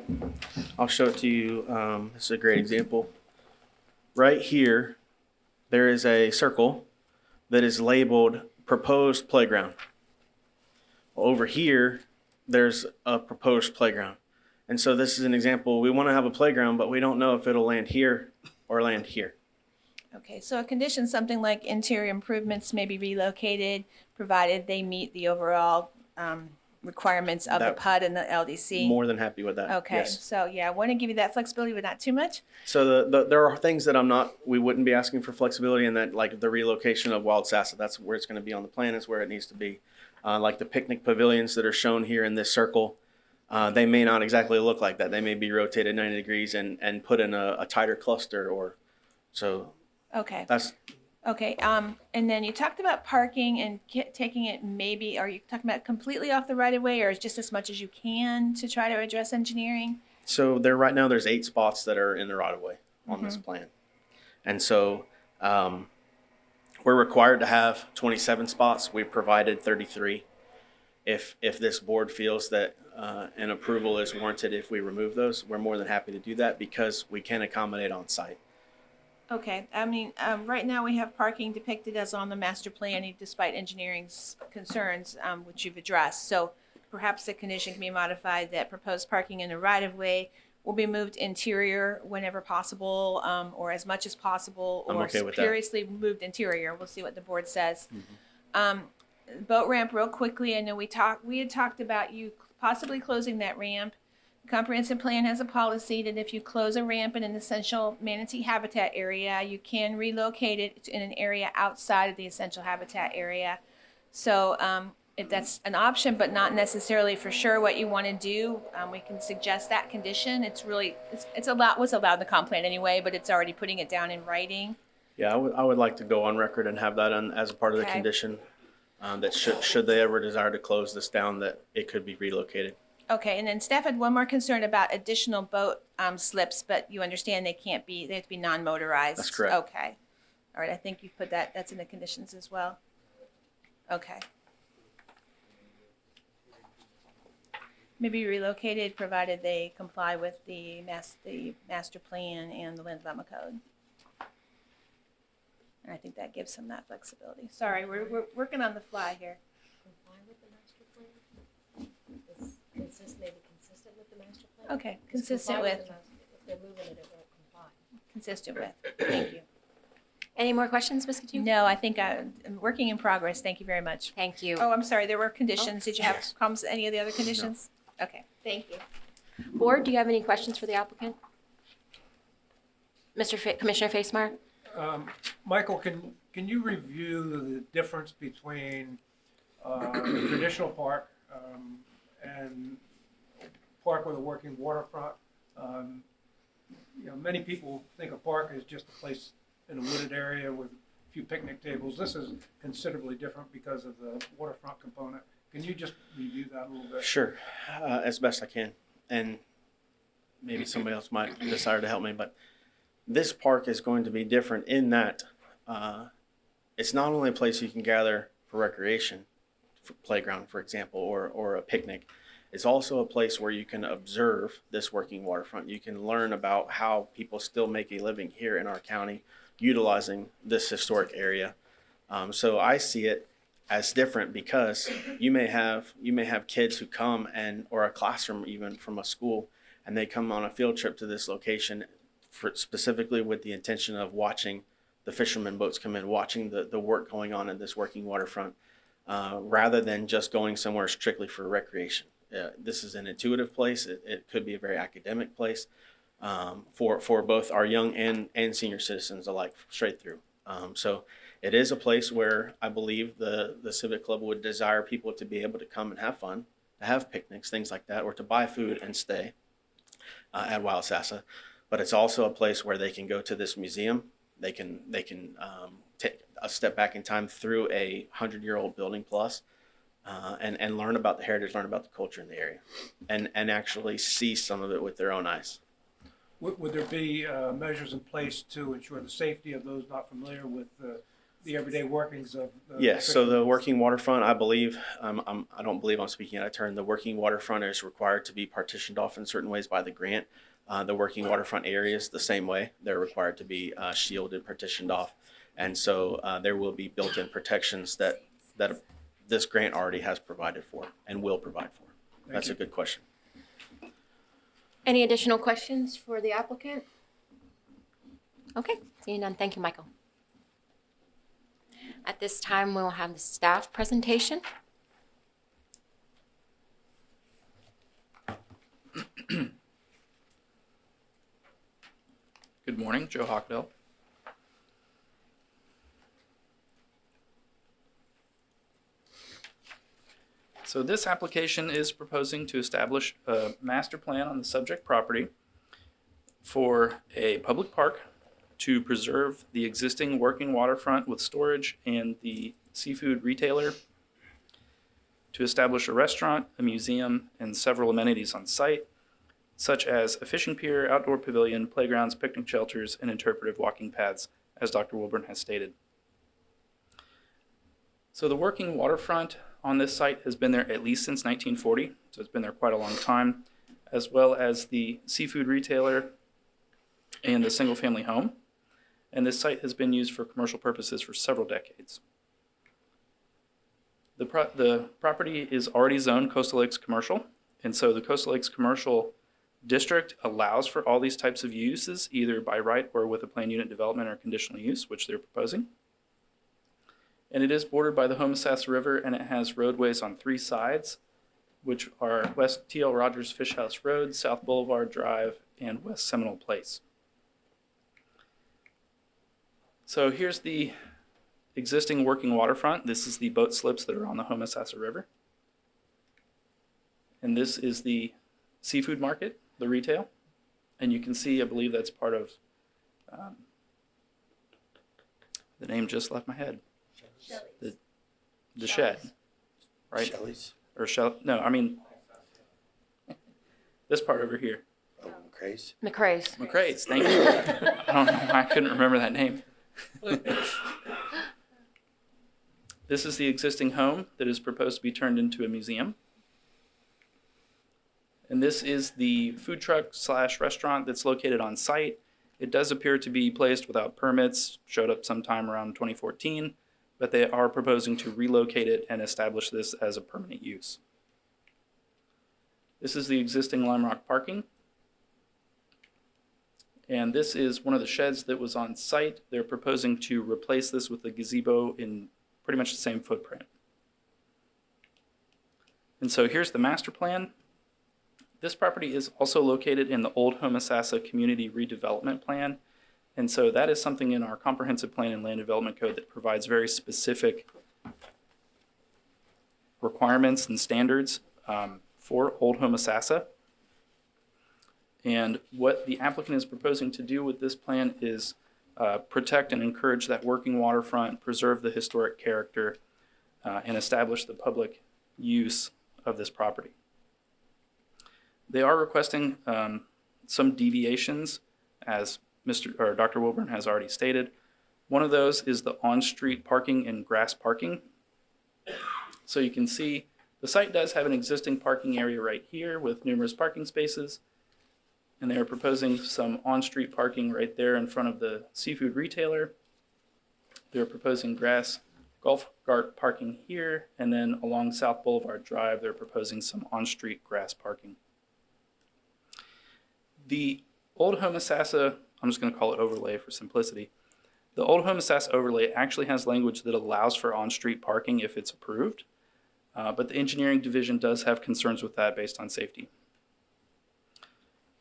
I'll show it to you. This is a great example. Right here, there is a circle that is labeled proposed playground. Over here, there's a proposed playground. And so this is an example. We want to have a playground, but we don't know if it'll land here or land here. Okay, so a condition, something like interior improvements may be relocated, provided they meet the overall requirements of the PUD and the LDC. More than happy with that. Okay, Yes. so yeah, I want to give you that flexibility, but not too much. So there are things that we wouldn't be asking for flexibility in, that like the relocation of Wild Sassa, that's where it's going to be on the plan, is where it needs to be. Like the picnic pavilions that are shown here in this circle, they may not exactly look like that. They may be rotated 90 degrees and put in a tighter cluster or so. Okay. That's Okay, and then you talked about parking and taking it maybe, are you talking about completely off the right of way or just as much as you can to try to address engineering? so there right now there's 8 spots that are in the right of way on this plan. And so we're required to have 27 spots. We provided 33. If this board feels that an approval is warranted if we remove those, we're more than happy to do that because we can accommodate on site. Okay, I mean, right now we have parking depicted as on the master plan despite engineering's concerns, which you've addressed. So perhaps the condition can be modified that proposed parking in the right of way will be moved interior whenever possible, or as much as possible, I'm or okay with that. seriously moved interior. We'll see what the board says. Boat ramp, real quickly. I know we had talked about you possibly closing that ramp. The comprehensive plan has a policy that if you close a ramp in an essential manatee habitat area, you can relocate it in an area outside of the essential habitat area. So if that's an option, but not necessarily for sure what you want to do, we can suggest that condition. It's what's allowed in the comp plan anyway, but it's already putting it down in writing. Yeah, I would like to go on record and have that as a part of the Okay. condition, that should they ever desire to close this down, that it could be relocated. Okay, and then staff had one more concern about additional boat slips, but you understand they have to be non-motorized. That's correct. Okay. All right, I think you've put that's in the conditions as well. Okay. Maybe relocated, provided they comply with the master plan and the land development code. And I think that gives them that flexibility. Sorry, we're working on the fly here. Comply with the master plan? Maybe consistent with the master plan? Okay, consistent with, If they're moving it, it won't comply. consistent with. Thank you. Any more questions, Ms. Couture? No, I think I'm working in progress. Thank you very much. Thank you. Oh, I'm sorry, there were conditions. Did you have Yes. problems with any of the other conditions? Okay, thank you. Board, do you have any questions for the applicant? Commissioner Facemeyer? Michael, can you review the difference between the traditional park and park with a working waterfront? Many people think a park is just a place in a wooded area with a few picnic tables. This is considerably different because of the waterfront component. Can you just review that a little bit? Sure, as best I can, and maybe somebody else might desire to help me, but this park is going to be different in that it's not only a place you can gather for recreation, for playground, for example, or a picnic. It's also a place where you can observe this working waterfront. You can learn about how people still make a living here in our county utilizing this historic area. So I see it as different because you may have kids who come or a classroom even from a school, and they come on a field trip to this location specifically with the intention of watching the fishermen boats come in, watching the work going on in this working waterfront, rather than just going somewhere strictly for recreation. This is an intuitive place. It could be a very academic place for both our young and senior citizens alike, straight through. So it is a place where I believe the Civic Club would desire people to be able to come and have fun, to have picnics, things like that, or to buy food and stay at Wild Sassa. But it's also a place where they can go to this museum. They can take a step back in time through a 100-year-old building plus, and learn about the heritage, learn about the culture in the area, and actually see some of it with their own eyes. Would there be measures in place to ensure the safety of those not familiar with the everyday workings of Yes, so the working waterfront, I believe, I don't believe I'm speaking out of turn. The working waterfront is required to be partitioned off in certain ways by the grant. The working waterfront areas, the same way, they're required to be shielded, partitioned off. And so there will be built-in protections that this grant already has provided for and will provide for. That's a good question. Any additional questions for the applicant? Okay, seeing none. Thank you, Michael. At this time, we'll have the staff presentation. Good morning, Joe Hockdell. So this application is proposing to establish a master plan on the subject property for a public park to preserve the existing working waterfront with storage and the seafood retailer, to establish a restaurant, a museum, and several amenities on site, such as a fishing pier, outdoor pavilion, playgrounds, picnic shelters, and interpretive walking paths, as Dr. Wilburn has stated. So the working waterfront on this site has been there at least since 1940, so it's been there quite a long time, as well as the seafood retailer and the single-family home. And this site has been used for commercial purposes for several decades. The property is already zoned Coastal Lakes Commercial, and so the Coastal Lakes Commercial district allows for all these types of uses, either by right or with a planned unit development or conditional use, which they're proposing. And it is bordered by the Homosassa River, and it has roadways on 3 sides, which are West T.L. Rogers Fish House Road, South Boulevard Drive, and West Seminole Place. So here's the existing working waterfront. This is the boat slips that are on the Homosassa River. And this is the seafood market, the retail. And you can see, I believe that's part of, the name just left my head. The shed, right? Shelley's. Or no, I mean, this part over here. Oh, McCrae's. McCrae's, thank you. I don't know why I couldn't remember that name. This is the existing home that is proposed to be turned into a museum. And this is the food truck / restaurant that's located on site. It does appear to be placed without permits, showed up sometime around 2014, but they are proposing to relocate it and establish this as a permanent use. This is the existing Lime Rock parking. And this is one of the sheds that was on site. They're proposing to replace this with a gazebo in pretty much the same footprint. And so here's the master plan. This property is also located in the old Homosassa Community Redevelopment Plan. And so that is something in our Comprehensive Plan and Land Development Code that provides very specific requirements and standards for old Homosassa. And what the applicant is proposing to do with this plan is protect and encourage that working waterfront, preserve the historic character, and establish the public use of this property. They are requesting some deviations, as Dr. Wilburn has already stated. One of those is the on-street parking and grass parking. So you can see the site does have an existing parking area right here with numerous parking spaces. And they are proposing some on-street parking right there in front of the seafood retailer. They're proposing grass golf cart parking here, and then along South Boulevard Drive, they're proposing some on-street grass parking. The old Homosassa, I'm just going to call it overlay for simplicity. The old Homosassa overlay actually has language that allows for on-street parking if it's approved, but the engineering division does have concerns with that based on safety.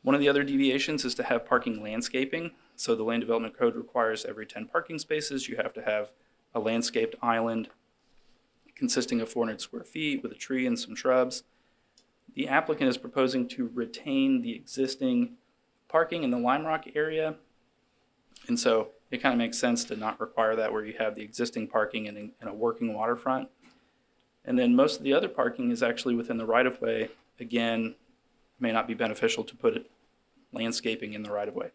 One of the other deviations is to have parking landscaping. So the Land Development Code requires every 10 parking spaces, you have to have a landscaped island consisting of 400 square feet with a tree and some shrubs. The applicant is proposing to retain the existing parking in the Lime Rock area. And so it kind of makes sense to not require that where you have the existing parking in a working waterfront. And then most of the other parking is actually within the right-of-way. Again, may not be beneficial to put landscaping in the right-of-way.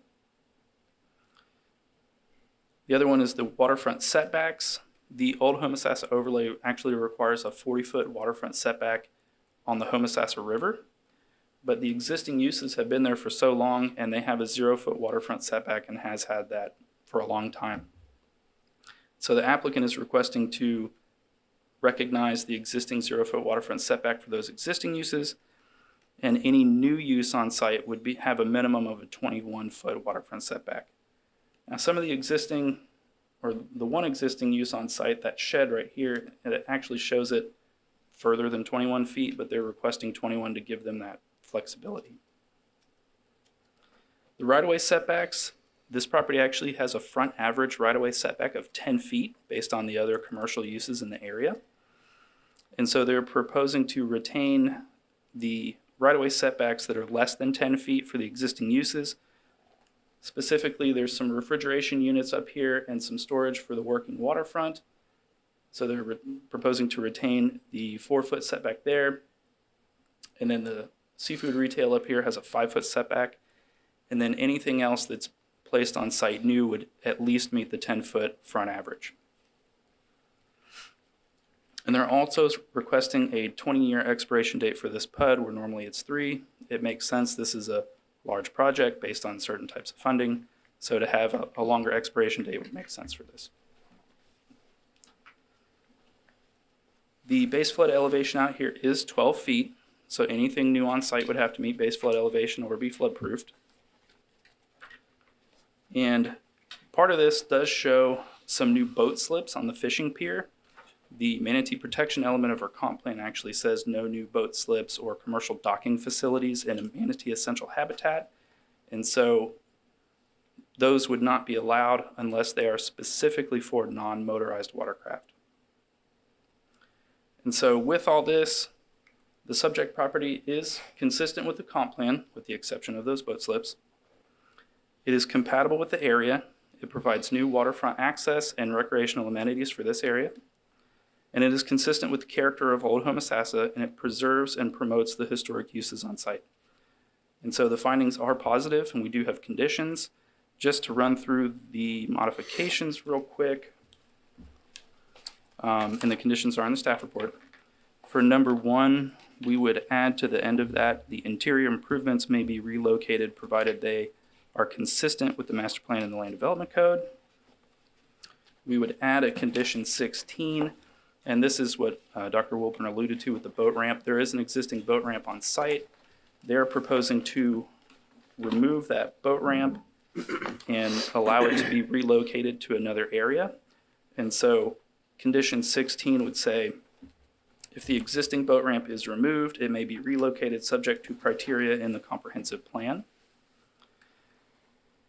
The other one is the waterfront setbacks. The old Homosassa overlay actually requires a 40-foot waterfront setback on the Homosassa River, but the existing uses have been there for so long and they have a 0-foot waterfront setback and has had that for a long time. So the applicant is requesting to recognize the existing 0-foot waterfront setback for those existing uses, and any new use on site would have a minimum of a 21-foot waterfront setback. Now some of the existing, or the one existing use on site, that shed right here, it actually shows it further than 21 feet, but they're requesting 21 to give them that flexibility. The right-of-way setbacks, this property actually has a front average right-of-way setback of 10 feet based on the other commercial uses in the area. And so they're proposing to retain the right-of-way setbacks that are less than 10 feet for the existing uses. Specifically, there's some refrigeration units up here and some storage for the working waterfront. So they're proposing to retain the 4-foot setback there. And then the seafood retail up here has a 5-foot setback. And then anything else that's placed on site new would at least meet the 10-foot front average. And they're also requesting a 20-year expiration date for this PUD, where normally it's 3. It makes sense. This is a large project based on certain types of funding. So to have a longer expiration date would make sense for this. The base flood elevation out here is 12 feet. So anything new on site would have to meet base flood elevation or be flood proofed. And part of this does show some new boat slips on the fishing pier. The manatee protection element of our comp plan actually says no new boat slips or commercial docking facilities in a manatee essential habitat. And so those would not be allowed unless they are specifically for non-motorized watercraft. And so with all this, the subject property is consistent with the comp plan, with the exception of those boat slips. It is compatible with the area. It provides new waterfront access and recreational amenities for this area. And it is consistent with the character of Old Homosassa, and it preserves and promotes the historic uses on site. And so the findings are positive, and we do have conditions. Just to run through the modifications real quick, and the conditions are in the staff report. For number 1, we would add to the end of that, the interior improvements may be relocated provided they are consistent with the master plan and the land development code. We would add a condition 16, and this is what Dr. Wilburn alluded to with the boat ramp. There is an existing boat ramp on site. They're proposing to remove that boat ramp and allow it to be relocated to another area. And so condition 16 would say, if the existing boat ramp is removed, it may be relocated subject to criteria in the comprehensive plan.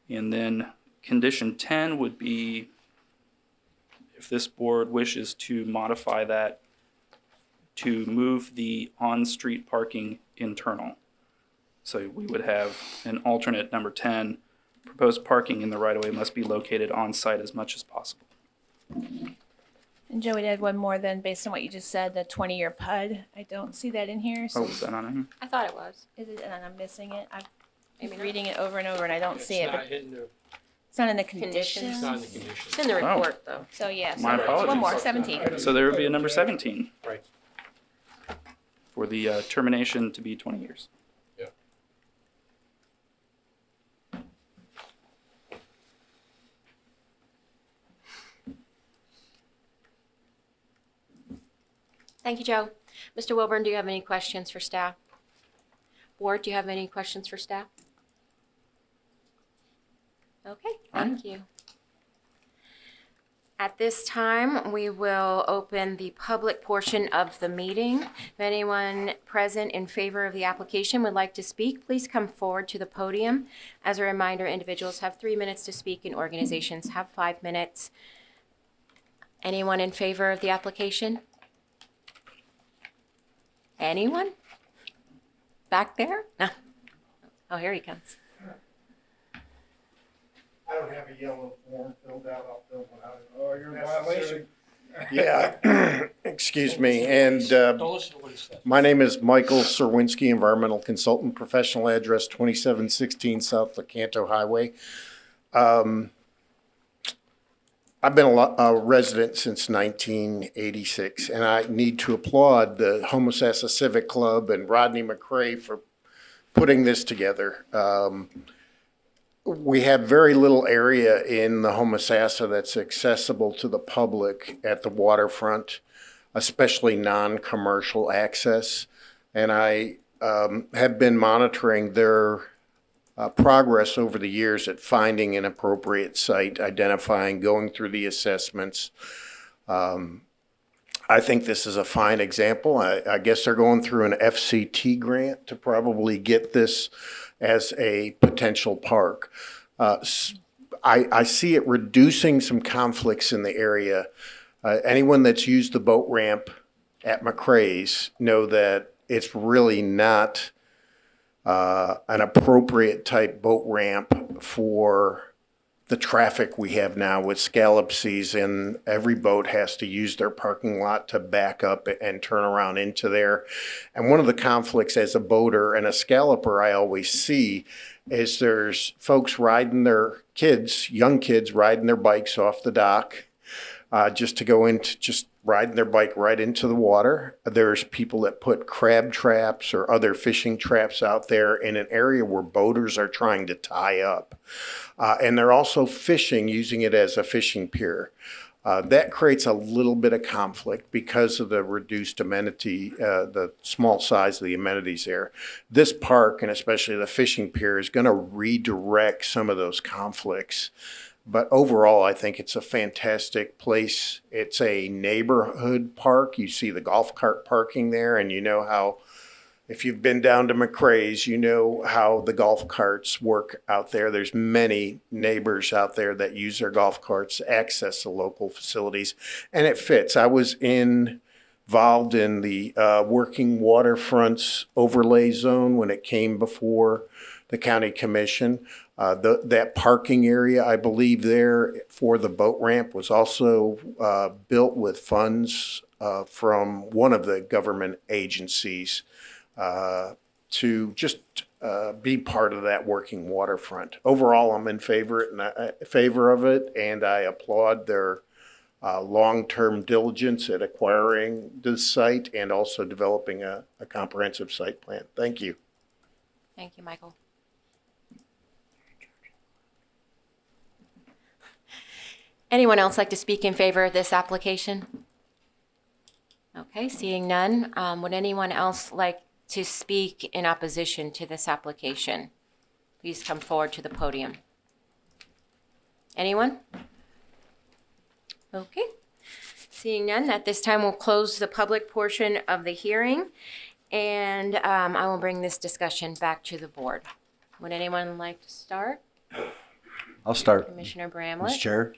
And then condition 10 would be, if this board wishes to modify that to move the on-street parking internal. So we would have an alternate number 10, proposed parking in the right-of-way must be located on-site as much as possible. And Joe, we'd add one more then, based on what you just said, the 20-year PUD. I don't see that in here. So Oh, is that on here? I thought it was. is it, and I'm missing it? I'm Maybe not. reading it over and over, and I don't see it. But in the, it's not in the Conditions. conditions. it's not in the conditions. It's in the report, though. So yeah, My so apologies. one more, 17. So there would be a number 17 Right. for the termination to be 20 years. Thank you, Joe. Mr. Wilburn, do you have any questions for staff? Board, do you have any questions for staff? Okay, thank you. At this time, we will open the public portion of the meeting. If anyone present in favor of the application would like to speak, please come forward to the podium. As a reminder, individuals have 3 minutes to speak and organizations have 5 minutes. Anyone in favor of the application? Anyone? Back there? No. Oh, here he comes. I don't have a yellow form filled out. I'll fill one out. Oh, you're in violation. Yeah, excuse me. And Don't listen to what he says. my name is Michael Serwinski, environmental consultant, professional address 2716 South Lecanto Highway. I've been a resident since 1986, and I need to applaud the Homosassa Civic Club and Rodney McCrae for putting this together. We have very little area in the Homosassa that's accessible to the public at the waterfront, especially non-commercial access. And I have been monitoring their progress over the years at finding an appropriate site, identifying, going through the assessments. I think this is a fine example. I guess they're going through an FCT grant to probably get this as a potential park. I see it reducing some conflicts in the area. Anyone that's used the boat ramp at McCrae's know that it's really not an appropriate type boat ramp for the traffic we have now with scallop seas, and every boat has to use their parking lot to back up and turn around into there. And one of the conflicts as a boater and a scalloper I always see is there's folks riding their kids, young kids riding their bikes off the dock just to go into, just riding their bike right into the water. There's people that put crab traps or other fishing traps out there in an area where boaters are trying to tie up. And they're also fishing, using it as a fishing pier. That creates a little bit of conflict because of the reduced amenity, the small size of the amenities there. This park, and especially the fishing pier, is going to redirect some of those conflicts. But overall, I think it's a fantastic place. It's a neighborhood park. You see the golf cart parking there, and you know how, if you've been down to McRae's, you know how the golf carts work out there. There's many neighbors out there that use their golf carts to access the local facilities, and it fits. I was involved in the working waterfronts overlay zone when it came before the county commission. That parking area, I believe, there for the boat ramp was also built with funds from one of the government agencies to just be part of that working waterfront. Overall, I'm in favor of it, and I applaud their long-term diligence at acquiring this site and also developing a comprehensive site plan. Thank you. Thank you, Michael. Anyone else like to speak in favor of this application? Okay, seeing none, would anyone else like to speak in opposition to this application? Please come forward to the podium. Anyone? Okay. Seeing none, at this time we'll close the public portion of the hearing, and I will bring this discussion back to the board. Would anyone like to start? I'll start. Commissioner Mr. Bramlett? Chair.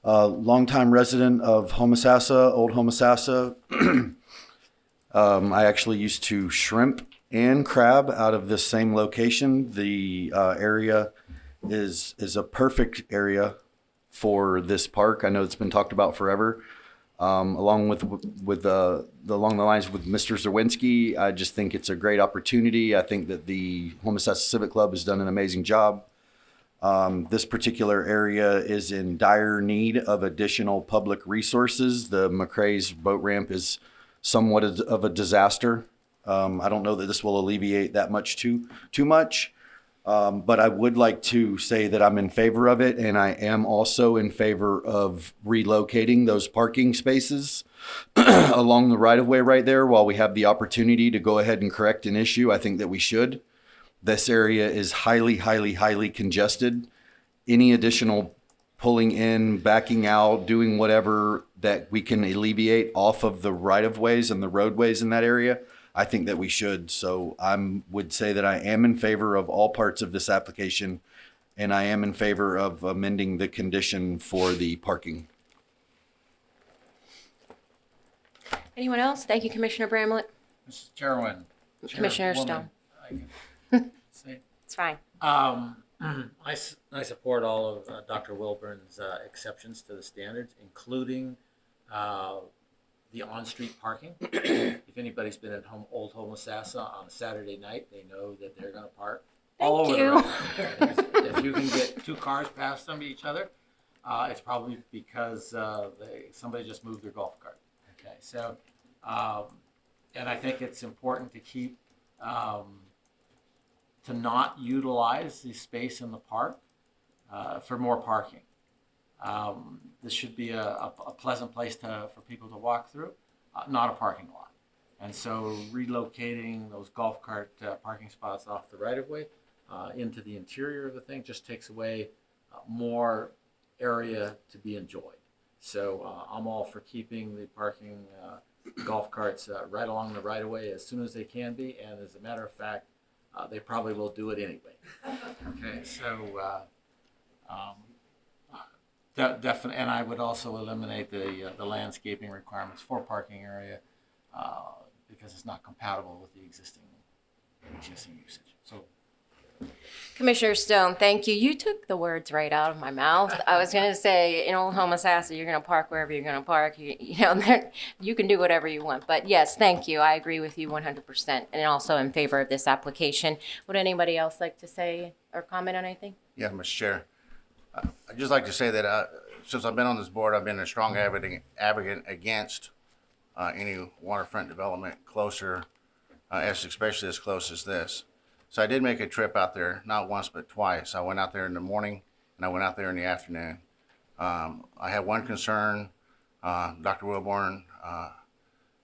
Longtime resident of Homosassa, Old Homosassa. I actually used to shrimp and crab out of this same location. The area is a perfect area for this park. I know it's been talked about forever. Along with along the lines with Mr. Zerwinski, I just think it's a great opportunity. I think that the Homosassa Civic Club has done an amazing job. This particular area is in dire need of additional public resources. The McRae's boat ramp is somewhat of a disaster. I don't know that this will alleviate that much too much, but I would like to say that I'm in favor of it, and I am also in favor of relocating those parking spaces along the right-of-way right there. While we have the opportunity to go ahead and correct an issue, I think that we should. This area is highly, highly, highly congested. Any additional pulling in, backing out, doing whatever that we can alleviate off of the right-of-ways and the roadways in that area, I think that we should. So I would say that I am in favor of all parts of this application, and I am in favor of amending the condition for the parking. Anyone else? Thank you, Commissioner Bramlett. Mr. Chairman. Commissioner Chairwoman, Stone. I can say. It's fine. I support all of Dr. Wilburn's exceptions to the standards, including the on-street parking. If anybody's been at Old Homosassa on a Saturday night, they know that they're going to park all over the road. If you can get two cars past them each other, it's probably because somebody just moved their golf cart. Okay, so and I think it's important to keep to not utilize the space in the park for more parking. This should be a pleasant place for people to walk through, not a parking lot. And so relocating those golf cart parking spots off the right-of-way into the interior of the thing just takes away more area to be enjoyed. So I'm all for keeping the parking golf carts right along the right-of-way as soon as they can be, and as a matter of fact, they probably will do it anyway. Okay, so definitely, and I would also eliminate the landscaping requirements for parking area because it's not compatible with the existing usage. So, Commissioner Stone, thank you. You took the words right out of my mouth. I was going to say, in Old Homosassa, you're going to park wherever you're going to park. You know, you can do whatever you want. But yes, thank you. I agree with you 100%, and also in favor of this application. Would anybody else like to say or comment on anything? Yeah, Mr. Chair. I'd just like to say that since I've been on this board, I've been a strong advocate against any waterfront development closer, especially as close as this. So I did make a trip out there, not once but twice. I went out there in the morning and I went out there in the afternoon. I have one concern, Dr. Wilborn.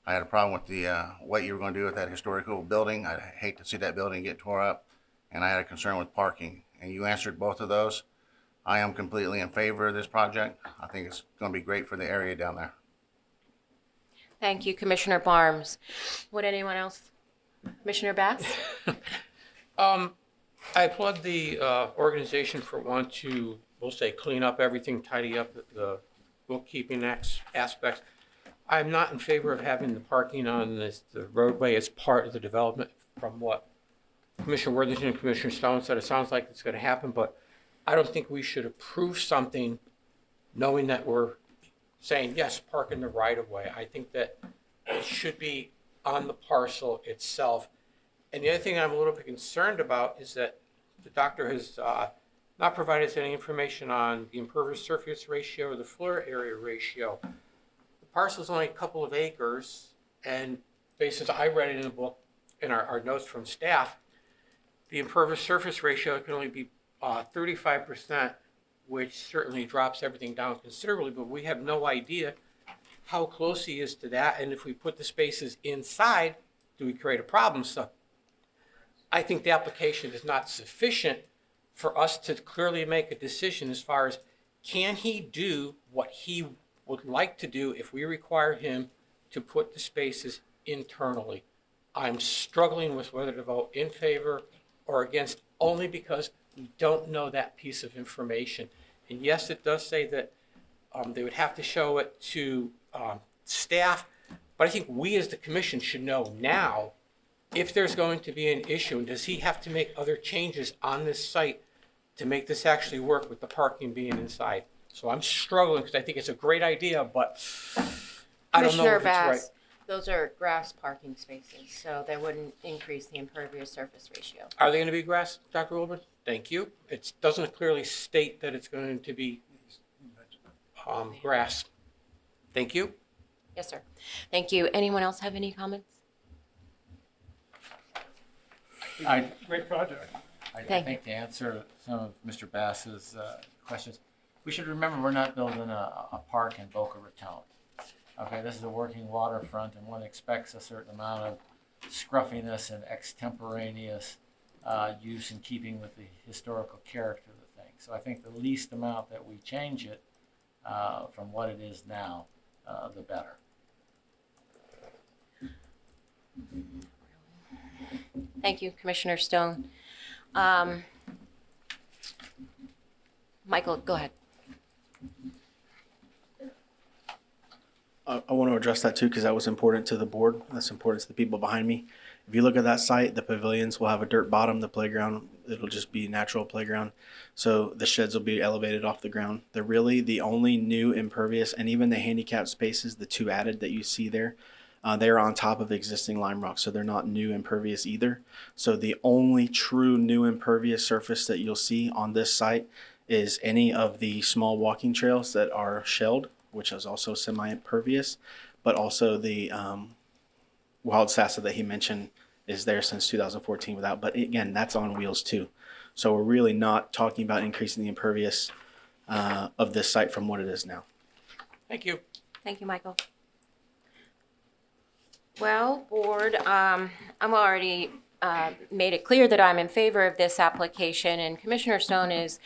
I had a problem with the what you were going to do with that historical building. I hate to see that building get tore up, and I had a concern with parking. And you answered both of those. I am completely in favor of this project. I think it's going to be great for the area down there. Thank you, Commissioner Barnes. Would anyone else? Commissioner Bass? I applaud the organization for wanting to, we'll say, clean up everything, tidy up the bookkeeping aspects. I'm not in favor of having the parking on the roadway as part of the development. From what Commissioner Worthington and Commissioner Stone said, it sounds like it's going to happen, but I don't think we should approve something knowing that we're saying, yes, park in the right of way. I think that it should be on the parcel itself. And the other thing I'm a little bit concerned about is that the doctor has not provided us any information on the impervious surface ratio or the floor area ratio. The parcel is only a couple of acres, and based as I read it in the book, in our notes from staff, the impervious surface ratio can only be 35%, which certainly drops everything down considerably, but we have no idea how close he is to that, and if we put the spaces inside, do we create a problem? So I think the application is not sufficient for us to clearly make a decision as far as can he do what he would like to do if we require him to put the spaces internally. I'm struggling with whether to vote in favor or against, only because we don't know that piece of information. And yes, it does say that they would have to show it to staff, but I think we as the commission should know now if there's going to be an issue, and does he have to make other changes on this site to make this actually work with the parking being inside. So I'm struggling because I think it's a great idea, but I don't know Commissioner if it's right. Bass, those are grass parking spaces, so they wouldn't increase the impervious surface ratio. Are they going to be grass, Dr. Wilburn? Thank you. It doesn't clearly state that it's going to be grass. Thank you. Yes, sir. Thank you. Anyone else have any comments? Great project. I Thank think to answer some of Mr. Bass's questions, we should remember we're not building a park in Boca Raton. Okay, this is a working waterfront, and one expects a certain amount of scruffiness and extemporaneous use in keeping with the historical character of the thing. So I think the least amount that we change it from what it is now, the better. Thank you, Commissioner Stone. Michael, go ahead. I want to address that too, because that was important to the board. That's important to the people behind me. If you look at that site, the pavilions will have a dirt bottom. The playground, it'll just be a natural playground. So the sheds will be elevated off the ground. They're really the only new impervious, and even the handicap spaces, the two added that you see there, they're on top of existing lime rock. So they're not new impervious either. So the only true new impervious surface that you'll see on this site is any of the small walking trails that are shelled, which is also semi-impervious, but also the wild sassa that he mentioned is there since 2014 without, but again, that's on wheels too. So we're really not talking about increasing the impervious of this site from what it is now. Thank you. Thank you, Michael. Well, board, I'm already made it clear that I'm in favor of this application, and Commissioner Stone is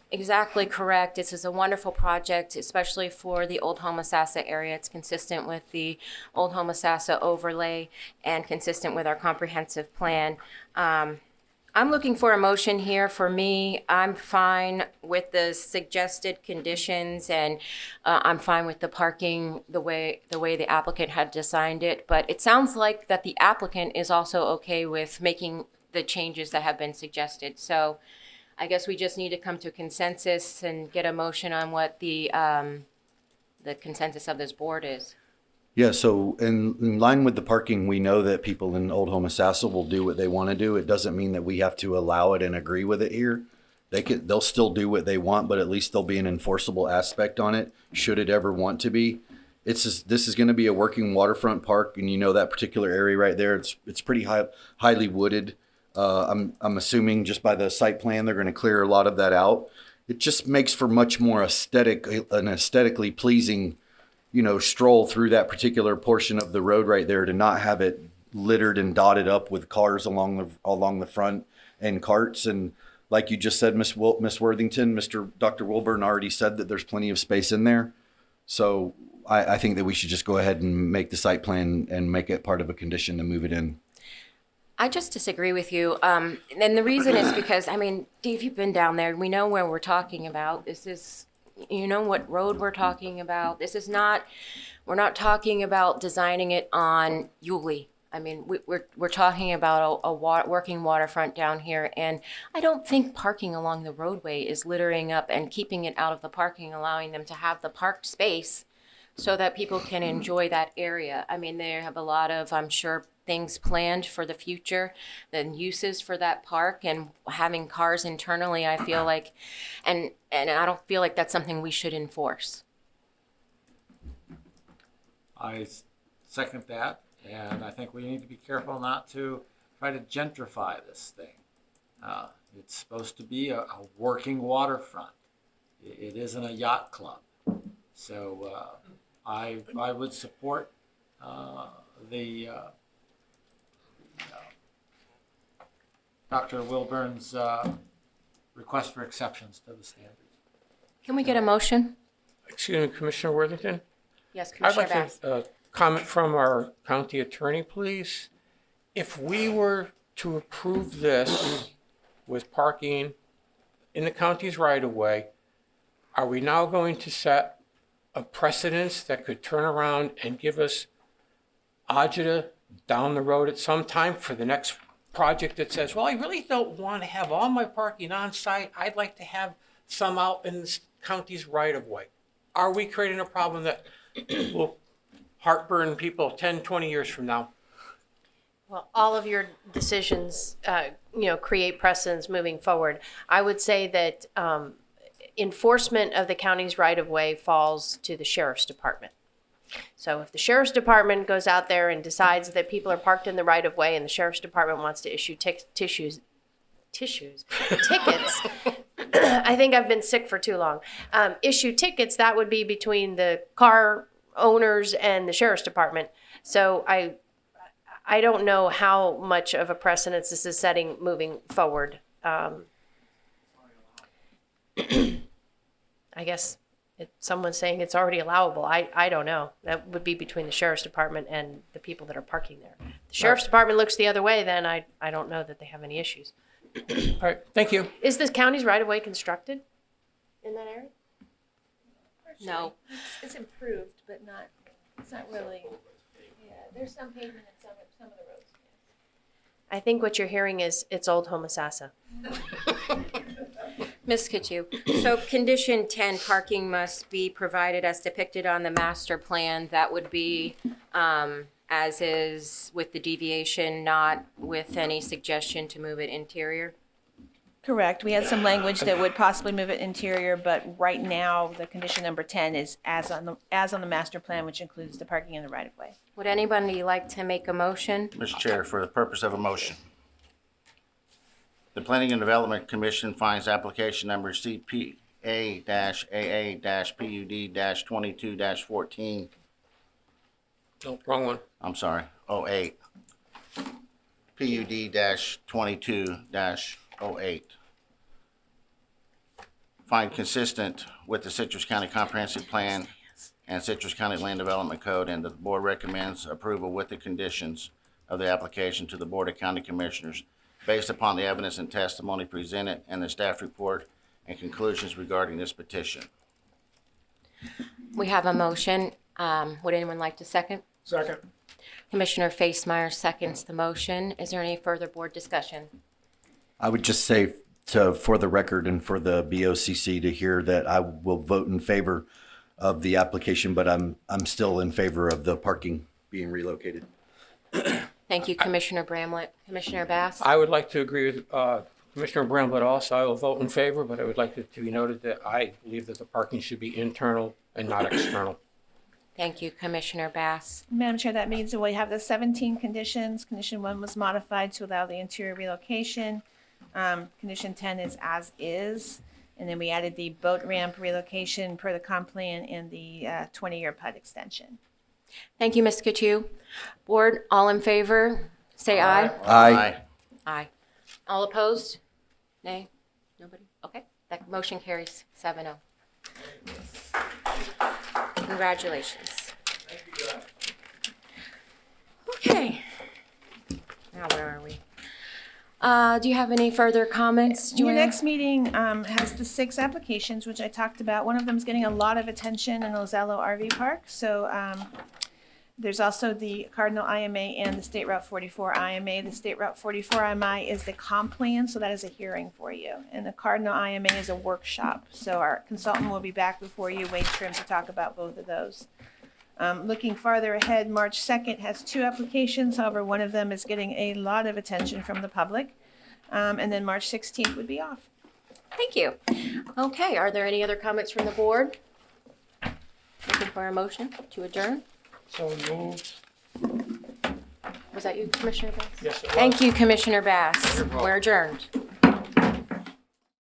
exactly correct. This is a wonderful project, especially for the Old Homosassa area. It's consistent with the Old Homosassa overlay and consistent with our comprehensive plan. I'm looking for a motion here. For me, I'm fine with the suggested conditions, and I'm fine with the parking the way the applicant had designed it. But it sounds like that the applicant is also okay with making the changes that have been suggested. So I guess we just need to come to consensus and get a motion on what the consensus of this board is. Yeah, so in line with the parking, we know that people in Old Homosassa will do what they want to do. It doesn't mean that we have to allow it and agree with it here. They'll still do what they want, but at least there'll be an enforceable aspect on it, should it ever want to be. This is going to be a working waterfront park, and you know that particular area right there. It's pretty highly wooded. I'm assuming just by the site plan, they're going to clear a lot of that out. it just makes for much more an aesthetically pleasing, stroll through that particular portion of the road right there, to not have it littered and dotted up with cars along the front and carts. And like you just said, Miss Worthington, Dr. Wilburn already said that there's plenty of space in there. So I think that we should just go ahead and make the site plan and make it part of a condition to move it in. I just disagree with you. And the reason is because, Dave, you've been down there. We know where we're talking about. This is, you know what road we're talking about. This is not, we're not talking about designing it on Yulee. We're talking about a working waterfront down here, and I don't think parking along the roadway is littering up and keeping it out of the parking, allowing them to have the parked space so that people can enjoy that area. They have a lot of, I'm sure, things planned for the future, the uses for that park, and having cars internally, I feel like, and I don't feel like that's something we should enforce. I second that, and I think we need to be careful not to try to gentrify this thing. It's supposed to be a working waterfront. It isn't a yacht club. So I would support the Dr. Wilburn's request for exceptions to the standards. Can we get a motion? Excuse me, Commissioner Worthington? Yes, I'd Commissioner like Bass. to comment from our county attorney, please. If we were to approve this with parking in the county's right-of-way, are we now going to set a precedence that could turn around and give us agita down the road at some time for the next project that says, well, I really don't want to have all my parking on site. I'd like to have some out in the county's right-of-way. Are we creating a problem that will heartburn people 10, 20 years from now? Well, all of your decisions, create precedents moving forward. I would say that enforcement of the county's right-of-way falls to the sheriff's department. So if the sheriff's department goes out there and decides that people are parked in the right-of-way, and the sheriff's department wants to issue tickets, I think I've been sick for too long. Issue tickets, that would be between the car owners and the sheriff's department. So I don't know how much of a precedence this is setting moving forward. I guess someone's saying it's already allowable. I don't know. That would be between the sheriff's department and the people that are parking there. The sheriff's department looks the other way, then I don't know that they have any issues. All right, thank you. Is the county's right-of-way constructed in that area? No. It's improved, but it's not really, there's some pavement in some of the roads. I think what you're hearing is it's old Homosassa. Ms. Kitchu, so condition 10, parking must be provided as depicted on the master plan. That would be as is with the deviation, not with any suggestion to move it interior? Correct. We had some language that would possibly move it interior, but right now, the condition number 10 is as on the master plan, which includes the parking in the right-of-way. Would anybody like to make a motion? Mr. Chair, for the purpose of a motion. The Planning and Development Commission finds application number CPA-AA-PUD-22-14. No, wrong one. I'm sorry, 08. PUD-22-08. Find consistent with the Citrus County Comprehensive Plan and Citrus County Land Development Code, and the board recommends approval with the conditions of the application to the Board of County Commissioners based upon the evidence and testimony presented and the staff report and conclusions regarding this petition. We have a motion. Would anyone like to second? Second. Commissioner Facemeyer seconds the motion. Is there any further board discussion? I would just say for the record and for the BOCC to hear that I will vote in favor of the application, but I'm still in favor of the parking being relocated. Thank you, Commissioner Bramlett. Commissioner Bass? I would like to agree with Commissioner Bramlett also. I will vote in favor, but I would like it to be noted that I believe that the parking should be internal and not external. Thank you, Commissioner Bass. Madam Chair, that means that we have the 17 conditions. Condition 1 was modified to allow the interior relocation. Condition 10 is as is. And then we added the boat ramp relocation per the comp plan and the 20-year PUD extension. Thank you, Ms. Coutu. Board, all in favor, say aye. Aye. Aye. All opposed? Nay? Nobody? Okay, that motion carries 7-0. Congratulations. Okay. Now where are we? Do you have any further comments, Your Joanne? next meeting has the 6 applications, which I talked about. One of them is getting a lot of attention in Ozello RV Park. So there's also the Cardinal IMA and the State Route 44 IMA. The State Route 44 IMA is the comp plan, so that is a hearing for you. And the Cardinal IMA is a workshop. So our consultant will be back before you, Wade Trim, to talk about both of those. Looking farther ahead, March 2nd has 2 applications. However, one of them is getting a lot of attention from the public. And then March 16th would be off. Thank you. Okay, are there any other comments from the board? Looking for a motion to adjourn? So moved. Was that you, Commissioner Bass? Yes, it was. Thank you, Commissioner Bass. We're adjourned.